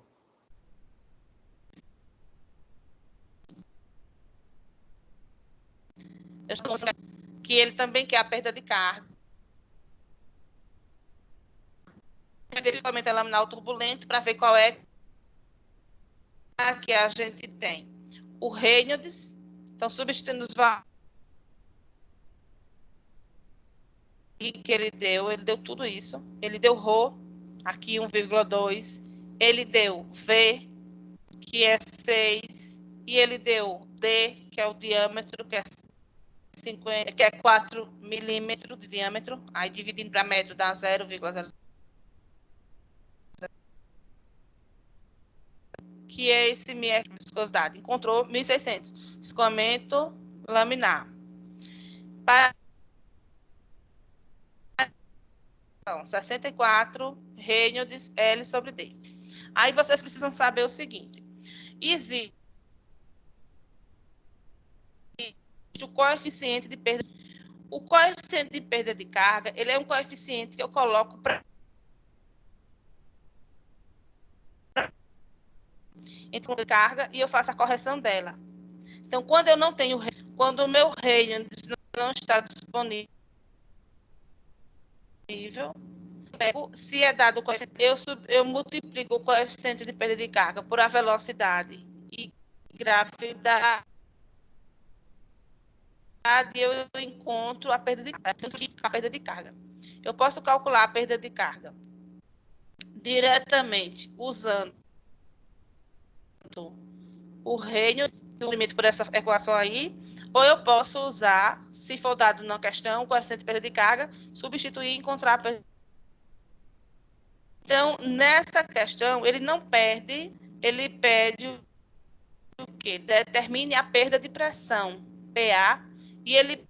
Eu estou que ele também quer a perda de carga. Principalmente a laminar turbulento, para ver qual é a que a gente tem. O Reynolds, então, substituindo os valores que ele deu tudo isso. Ele deu Rho, aqui 1,2. Ele deu V, que é 6. E ele deu D, que é o diâmetro, que é 4 milímetros de diâmetro. Aí, dividindo para metro, dá 0,0. Que é esse MR de viscosidade. Encontrou 1.600. Escoamento laminar. Então, 64 Reynolds L sobre D. Aí vocês precisam saber o seguinte. Existe o coeficiente de perda. O coeficiente de perda de carga, ele é um coeficiente que eu coloco para entre uma carga e eu faço a correção dela. Então, quando eu não tenho, quando o meu Reynolds não está disponível, pego, se é dado o coeficiente, eu multiplico o coeficiente de perda de carga por a velocidade e gravidade, eu encontro a perda de carga. Eu posso calcular a perda de carga diretamente usando o reino do limite por essa equação aí, ou eu posso usar, se for dado na questão, o coeficiente de perda de carga, substituir e encontrar a perda. Então, nessa questão, ele não perde, ele pede o quê? Determine a perda de pressão, PA, e ele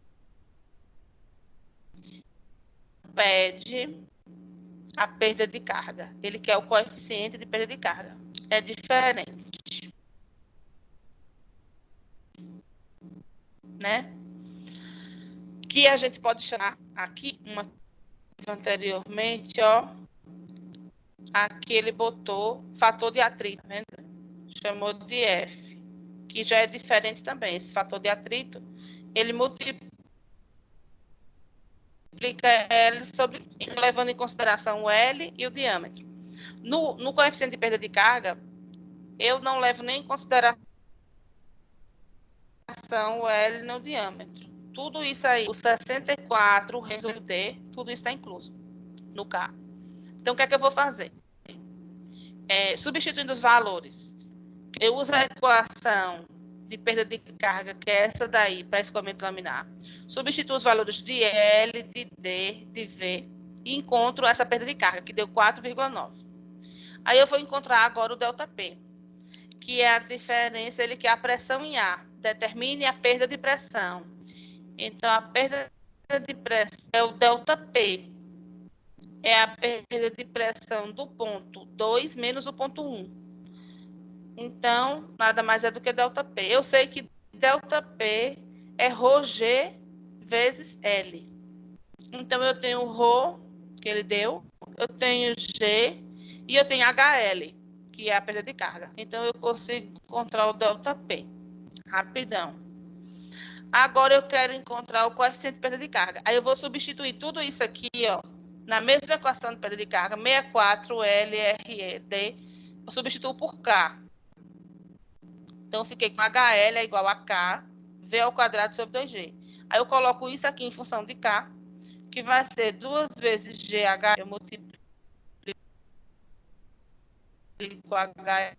pede a perda de carga. Ele quer o coeficiente de perda de carga. É diferente. Né? Que a gente pode chamar aqui, uma anteriormente, ó, aqui ele botou fator de atrito, tá vendo? Chamou de F, que já é diferente também. Esse fator de atrito, ele multiplica L sobre, levando em consideração o L e o diâmetro. No coeficiente de perda de carga, eu não levo nem em consideração o L no diâmetro. Tudo isso aí, o 64, o resto do D, tudo isso está incluso no K. Então, o que é que eu vou fazer? Substituindo os valores, eu uso a equação de perda de carga, que é essa daí, para escoamento laminar. Substituo os valores de L, de D, de V, e encontro essa perda de carga, que deu 4,9. Aí eu vou encontrar agora o ΔP, que é a diferença, ele quer a pressão em A. Determine a perda de pressão. Então, a perda de pressão é o ΔP. É a perda de pressão do ponto 2 menos o ponto 1. Então, nada mais é do que ΔP. Eu sei que ΔP é ρg vezes L. Então, eu tenho o ρ, que ele deu, eu tenho G e eu tenho HL, que é a perda de carga. Então, eu consigo encontrar o ΔP. Rapidão. Agora, eu quero encontrar o coeficiente de perda de carga. Aí, eu vou substituir tudo isso aqui, ó, na mesma equação de perda de carga, 64 LRD, eu substituo por K. Então, eu fiquei com HL é igual a K, V ao quadrado sobre 2G. Aí, eu coloco isso aqui em função de K, que vai ser 2 vezes GH, eu multiplico HL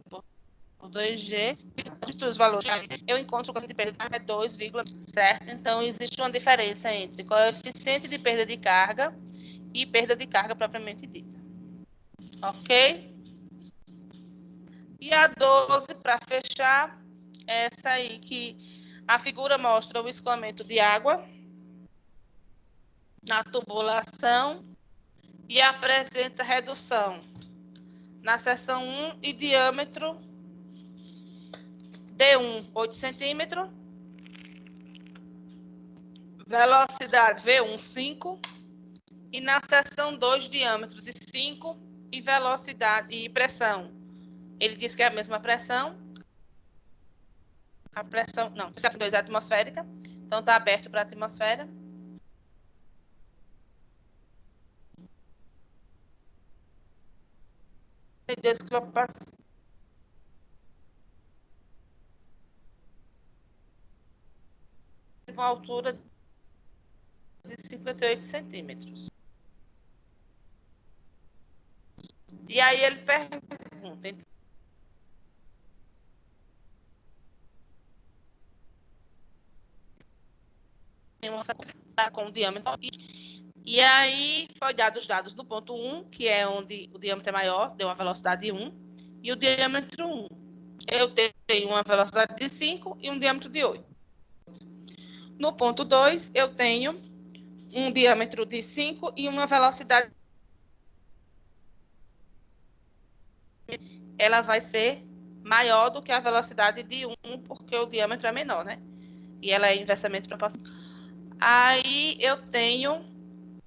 por 2G, os valores, eu encontro o coeficiente de perda de carga é 2, certo? Então, existe uma diferença entre coeficiente de perda de carga e perda de carga propriamente dita. Ok? E a 12, para fechar, é essa aí que a figura mostra o escoamento de água na tubulação e apresenta redução na seção 1 e diâmetro D1, 8 centímetros, velocidade V1, 5, e na seção 2, diâmetro de 5 e velocidade e pressão. Ele diz que é a mesma pressão. A pressão, não, seção 2 é atmosférica, então está aberto para a atmosfera. Com altura de 58 centímetros. E aí ele pergunta, com o diâmetro. E aí foi dado os dados do ponto 1, que é onde o diâmetro é maior, deu uma velocidade de 1, e o diâmetro 1. Eu tenho uma velocidade de 5 e um diâmetro de 8. No ponto 2, eu tenho um diâmetro de 5 e uma velocidade. Ela vai ser maior do que a velocidade de 1, porque o diâmetro é menor, né? E ela é inversamente proporcional. Aí eu tenho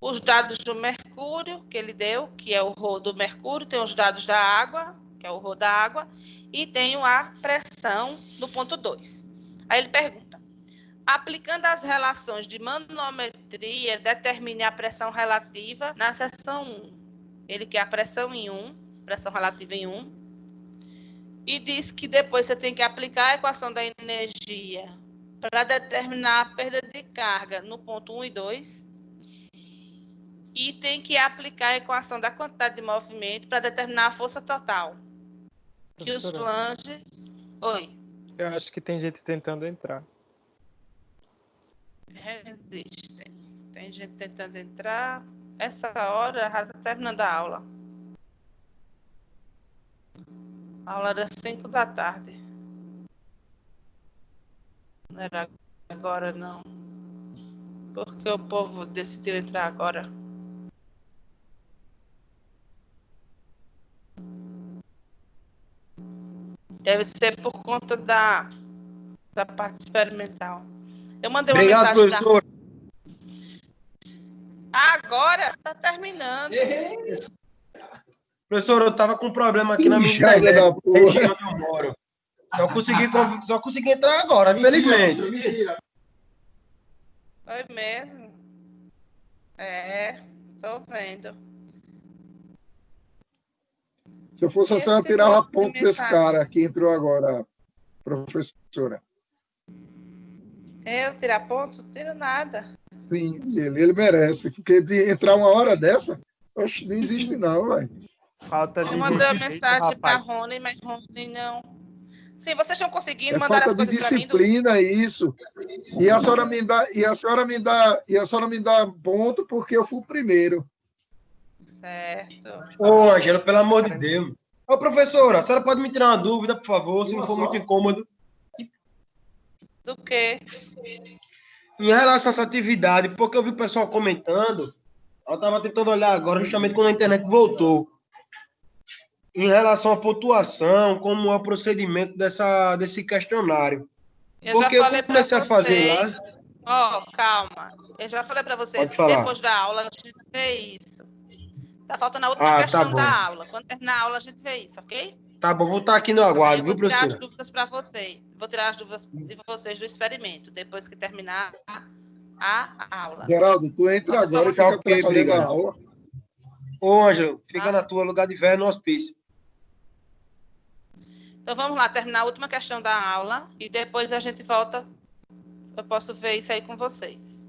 os dados do mercúrio que ele deu, que é o ρ do mercúrio, tem os dados da água, que é o ρ da água, e tenho a pressão do ponto 2. Aí ele pergunta, Aplicando as relações de manometria, determine a pressão relativa na seção 1. Ele quer a pressão em 1, pressão relativa em 1, e diz que depois você tem que aplicar a equação da energia para determinar a perda de carga no ponto 1 e 2, e tem que aplicar a equação da quantidade de movimento para determinar a força total. Que os flanges... Oi. Eu acho que tem gente tentando entrar. Resistem. Tem gente tentando entrar. Essa hora já está terminando a aula. A aula era 5 da tarde. Não era agora, não. Porque o povo decidiu entrar agora. Deve ser por conta da parte experimental. Eu mandei uma Obrigado, mensagem professor. Agora está terminando. Professor, eu estava com um problema aqui na minha Inchada internet, da na porra. região onde eu moro. Só consegui entrar agora, infelizmente. Foi mesmo. É, tô vendo. Se eu fosse assim, eu Esse tirava monte de ponto desse mensagem. cara que entrou agora, professora. Eu tirar ponto? Tiro nada. Sim, ele merece. Porque de entrar uma hora dessa, oxe, não existe não, velho. Falta de Eu mandei uma respeito, mensagem para rapaz. Rony, mas Rony não. Sim, vocês estão conseguindo É mandar falta as de coisas para mim? disciplina isso. E a senhora me dá ponto porque eu fui o primeiro. Certo. Ô, Ângelo, pelo amor de Deus. Ô, professora, a senhora pode me tirar uma dúvida, por favor, se não for muito incômodo? Do quê? Em relação a essa atividade, porque eu vi o pessoal comentando, eu estava tentando olhar agora, justamente quando a internet voltou. Em relação à pontuação, como é o procedimento desse questionário. Eu Porque já eu falei para comecei a fazer vocês. lá. Ó, calma. Eu já falei para vocês Pode que falar. depois da aula a gente vê isso. Tá faltando a última Ah, tá questão bom. da aula. Quando terminar a aula, a gente vê isso, ok? Tá bom, vou estar aqui no Aí aguardo, eu viu, vou tirar as professora? dúvidas para vocês. Vou tirar as dúvidas de vocês do experimento, depois que terminar a aula. Geraldo, tu entra Falta só agora e Tá fica ok, atrapalhando a obrigado. aula. Ô, Ângelo, fica Tá. na tua, lugar de velho no hospício. Então vamos lá, terminar a última questão da aula e depois a gente volta. Eu posso ver isso aí com vocês.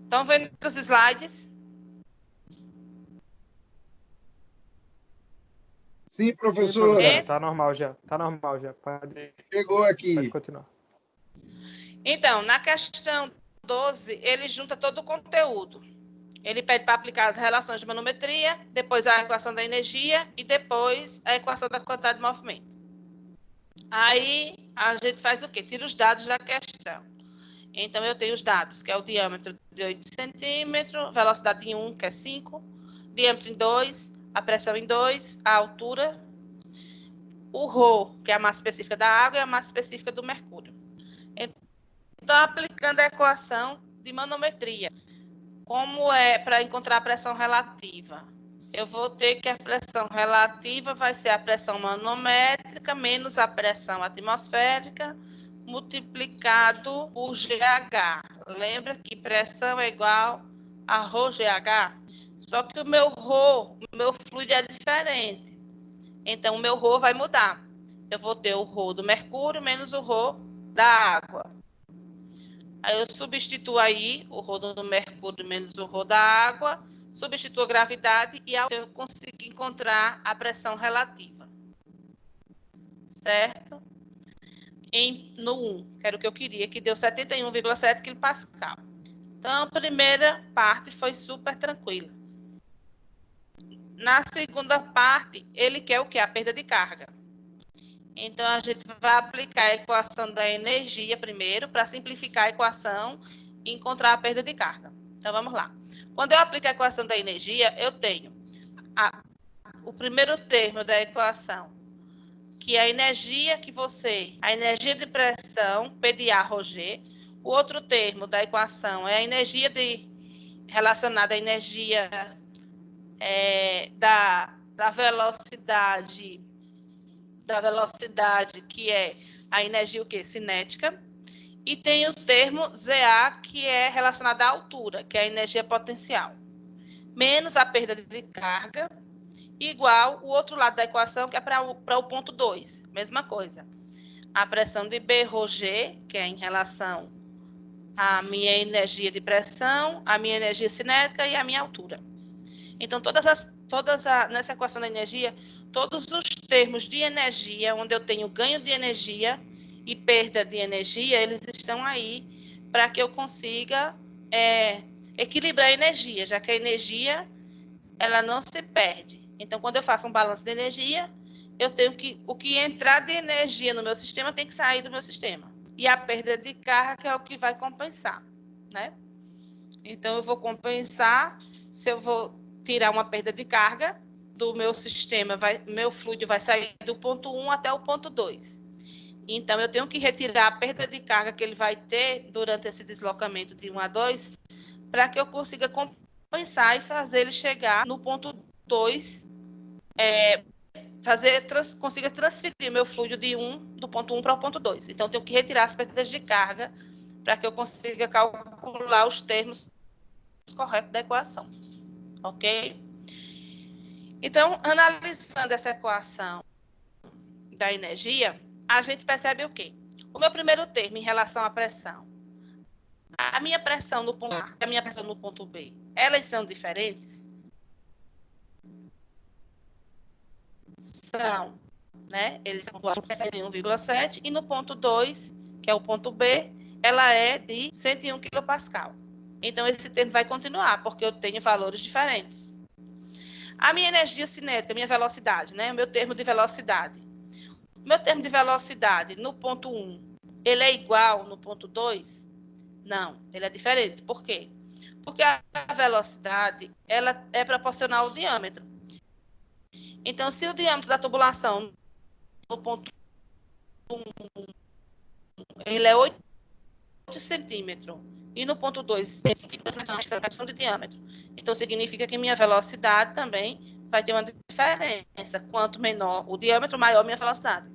Estão vendo os slides? Sim, Sim, professora. professor, tá normal já. Tá normal já. Chegou Pode aqui. continuar. Então, na questão 12, ele junta todo o conteúdo. Ele pede para aplicar as relações de manometria, depois a equação da energia e depois a equação da quantidade de movimento. Aí a gente faz o quê? Tira os dados da questão. Então, eu tenho os dados, que é o diâmetro de 8 centímetros, velocidade em 1, que é 5, diâmetro em 2, a pressão em 2, a altura, o ρ, que é a massa específica da água, e a massa específica do mercúrio. Então, aplicando a equação de manometria, como é para encontrar a pressão relativa? Eu vou ter que a pressão relativa vai ser a pressão manométrica menos a pressão atmosférica multiplicado por GH. Lembra que pressão é igual a ρGH? Só que o meu fluido é diferente. Então, o meu ρ vai mudar. Eu vou ter o ρ do mercúrio menos o ρ da água. Aí eu substituo aí o ρ do mercúrio menos o ρ da água, substituo a gravidade e eu consigo encontrar a pressão relativa. Certo? No 1, que era o que eu queria, que deu 71,7 kPa. Então, a primeira parte foi super tranquila. Na segunda parte, ele quer o quê? A perda de carga. Então, a gente vai aplicar a equação da energia primeiro, para simplificar a equação e encontrar a perda de carga. Então, vamos lá. Quando eu aplico a equação da energia, eu tenho o primeiro termo da equação, que é a energia a energia de pressão, P de A, ρg. O outro termo da equação é a energia relacionada à energia da velocidade, que é a energia o quê? Cinética. E tem o termo ZA, que é relacionado à altura, que é a energia potencial, menos a perda de carga, igual o outro lado da equação, que é para o ponto 2. Mesma coisa. A pressão de B, ρg, que é em relação à minha energia de pressão, a minha energia cinética e a minha altura. Então, nessa equação da energia, todos os termos de energia, onde eu tenho ganho de energia e perda de energia, eles estão aí para que eu consiga equilibrar a energia, já que a energia ela não se perde. Então, quando eu faço um balanço de energia, eu tenho que o que entrar de energia no meu sistema tem que sair do meu sistema. E a perda de carga é o que vai compensar, né? Então, eu vou compensar, se eu vou tirar uma perda de carga do meu sistema, meu fluido vai sair do ponto 1 até o ponto 2. Então, eu tenho que retirar a perda de carga que ele vai ter durante esse deslocamento de 1 a 2, para que eu consiga compensar e fazer ele chegar no ponto 2, consiga transferir meu fluido do ponto 1 para o ponto 2. Então, eu tenho que retirar as perdas de carga para que eu consiga calcular os termos corretos da equação. Ok? Então, analisando essa equação da energia, a gente percebe o quê? O meu primeiro termo em relação à pressão. A minha pressão no ponto A e a minha pressão no ponto B, elas são diferentes? São, né? Eles são 1,7 e no ponto 2, que é o ponto B, ela é de 101 kPa. Então, esse termo vai continuar, porque eu tenho valores diferentes. A minha energia cinética, a minha velocidade, né? O meu termo de velocidade. O meu termo de velocidade no ponto 1, ele é igual no ponto 2? Não, ele é diferente. Por quê? Porque a velocidade, ela é proporcional ao diâmetro. Então, se o diâmetro da tubulação no ponto 1, ele é 8 centímetros, e no ponto 2, centímetros de diâmetro. Então, significa que minha velocidade também vai ter uma diferença. Quanto menor o diâmetro, maior a minha velocidade.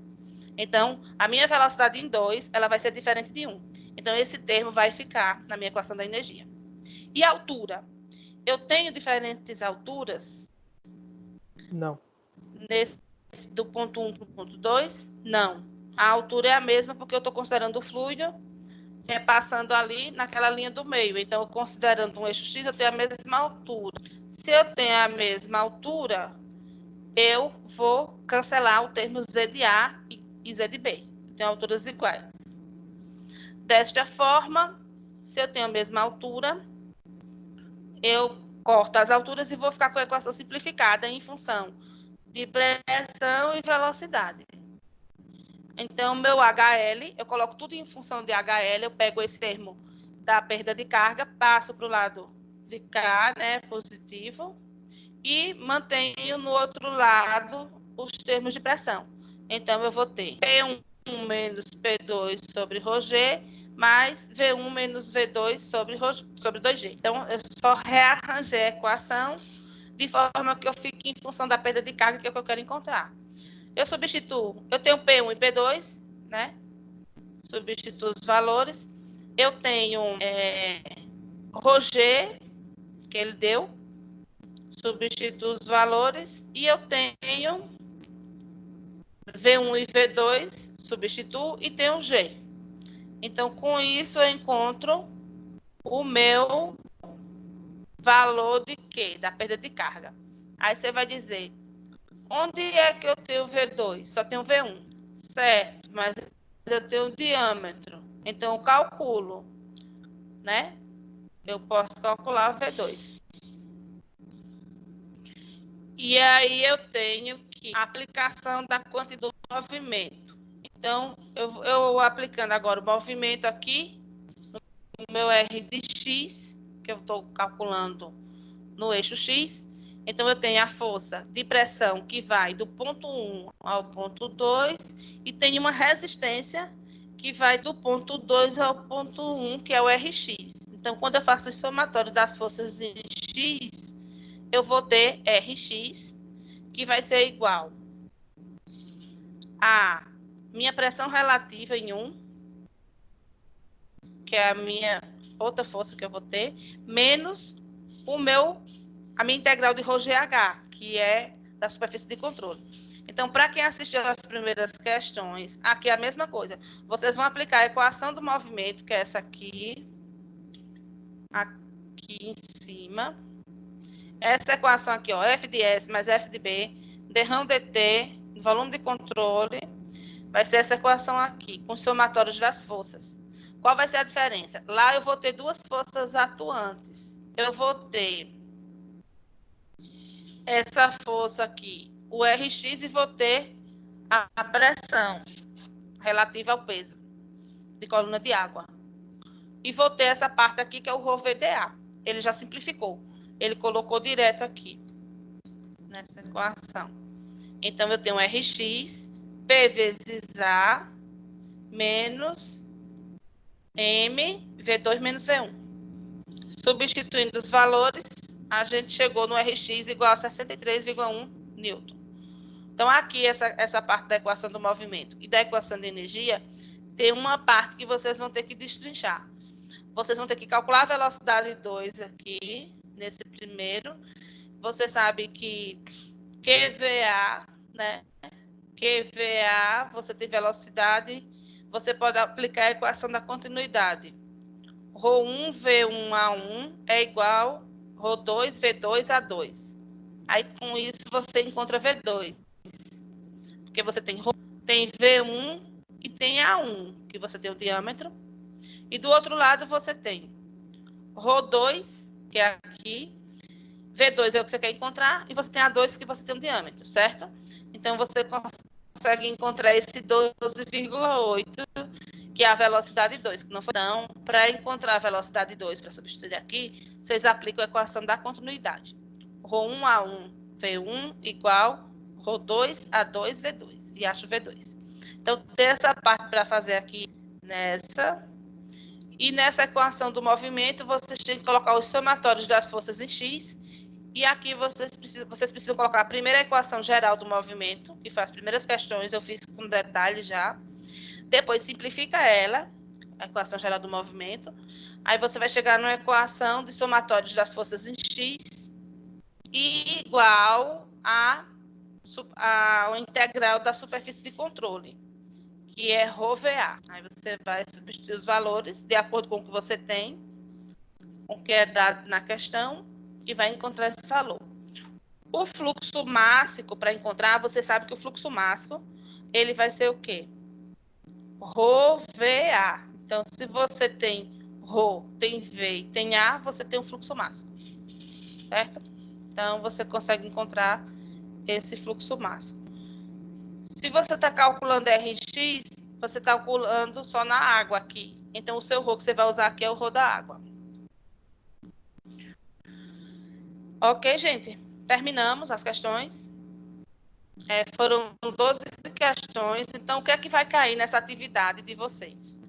Então, a minha velocidade em 2, ela vai ser diferente de 1. Então, esse termo vai ficar na minha equação da energia. E a altura? Eu tenho diferentes alturas? Não. Do ponto 1 para o ponto 2? Não. A altura é a mesma porque eu estou considerando o fluido passando ali naquela linha do meio. Então, considerando um eixo X, eu tenho a mesma altura. Se eu tenho a mesma altura, eu vou cancelar o termo Z de A e Z de B. Eu tenho alturas iguais. Desta forma, se eu tenho a mesma altura, eu corto as alturas e vou ficar com a equação simplificada em função de pressão e velocidade. Então, meu HL, eu coloco tudo em função de HL, eu pego esse termo da perda de carga, passo para o lado de cá, né, positivo, e mantenho no outro lado os termos de pressão. Então, eu vou ter P1 menos P2 sobre ρg, mais V1 menos V2 sobre 2G. Então, eu só rearranjei a equação de forma que eu fique em função da perda de carga, que é o que eu quero encontrar. Eu substituo, eu tenho P1 e P2, né? Substituo os valores. Eu tenho ρg, que ele deu, substituo os valores, e eu tenho V1 e V2, substituo, e tenho G. Então, com isso, eu encontro o meu valor de quê? Da perda de carga. Aí você vai dizer, onde é que eu tenho V2? Só tenho V1. Certo, mas eu tenho diâmetro. Então, eu calculo, né? Eu posso calcular o V2. E aí, eu tenho que a aplicação da quantidade do movimento. Então, eu aplicando agora o movimento aqui, no meu R de X, que eu estou calculando no eixo X. Então, eu tenho a força de pressão que vai do ponto 1 ao ponto 2 e tenho uma resistência que vai do ponto 2 ao ponto 1, que é o Rx. Então, quando eu faço o somatório das forças em X, eu vou ter Rx, que vai ser igual a minha pressão relativa em 1, que é a minha outra força que eu vou ter, menos a minha integral de ρGH, que é da superfície de controle. Então, para quem assistiu as primeiras questões, aqui é a mesma coisa. Vocês vão aplicar a equação do movimento, que é essa aqui em cima. Essa equação aqui, ó, F de S mais F de B, derrão dt, volume de controle, vai ser essa equação aqui, com somatórios das forças. Qual vai ser a diferença? Lá eu vou ter duas forças atuantes. Eu vou ter essa força aqui, o Rx, e vou ter a pressão relativa ao peso de coluna de água. E vou ter essa parte aqui, que é o ρVdA. Ele já simplificou. Ele colocou direto aqui, nessa equação. Então, eu tenho Rx, P vezes A, menos M, V2 menos V1. Substituindo os valores, a gente chegou no Rx igual a 63,1 newton. Então, aqui, essa parte da equação do movimento e da equação de energia, tem uma parte que vocês vão ter que destrinchar. Vocês vão ter que calcular a velocidade 2 aqui, nesse primeiro. Você sabe que QVA, né? QVA, você tem velocidade, você pode aplicar a equação da continuidade. Rho1 V1A1 é igual Rho2 V2A2. Aí, com isso, você encontra V2. Porque você tem V1 e tem A1, que você tem o diâmetro. E do outro lado, você tem Rho2, que é aqui. V2 é o que você quer encontrar. E você tem A2, que você tem o diâmetro, certo? Então, você consegue encontrar esse 12,8, que é a velocidade 2, que não foi. Então, para encontrar a velocidade 2, para substituir aqui, vocês aplicam a equação da continuidade. Rho1A1 V1 igual Rho2 A2 V2. E acho V2. Então, tem essa parte para fazer aqui nessa. E nessa equação do movimento, vocês têm que colocar os somatórios das forças em X. E aqui vocês precisam colocar a primeira equação geral do movimento, que foi as primeiras questões, eu fiz com detalhe já. Depois simplifica ela, a equação geral do movimento. Aí você vai chegar numa equação de somatórios das forças em X igual ao integral da superfície de controle, que é ρVA. Aí você vai substituir os valores de acordo com o que você tem, com o que é dado na questão, e vai encontrar esse valor. O fluxo mássico, para encontrar, você sabe que o fluxo mássico, ele vai ser o quê? ρVA. Então, se você tem Rho, tem V e tem A, você tem um fluxo mássico, certo? Então, você consegue encontrar esse fluxo mássico. Se você está calculando Rx, você está calculando só na água aqui. Então, o seu Rho que você vai usar aqui é o Rho da água. Ok, gente? Terminamos as questões. Foram 12 questões. Então, o que é que vai cair nessa atividade de vocês?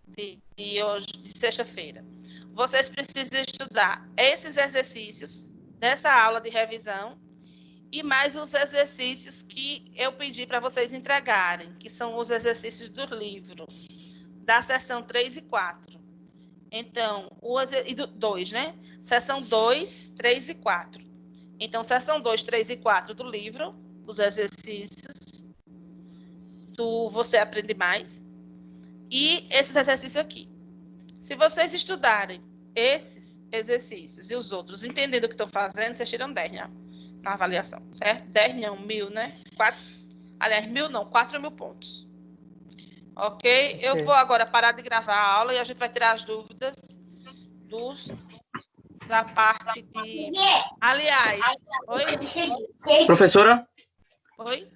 De hoje, de sexta-feira. Vocês precisam estudar esses exercícios dessa aula de revisão e mais os exercícios que eu pedi para vocês entregarem, que são os exercícios do livro, da seção 3 e 4. Então, e do 2, né? Seção 2, 3 e 4. Então, seção 2, 3 e 4 do livro, os exercícios do Você Aprende Mais, e esses exercícios aqui. Se vocês estudarem esses exercícios e os outros, entendendo o que estão fazendo, vocês tiram 10, né? Na avaliação, certo? 10 não, 1000, né? 4.000 pontos. Ok? Eu vou agora parar de gravar a aula e a gente vai tirar as dúvidas da parte de... Aliás, oi? Professora? Oi?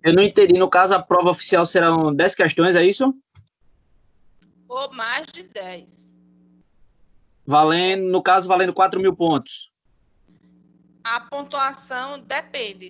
Eu não entendi. No caso, a prova oficial serão 10 questões, é isso? Ou mais de 10. No caso, valendo 4.000 pontos. A pontuação depende.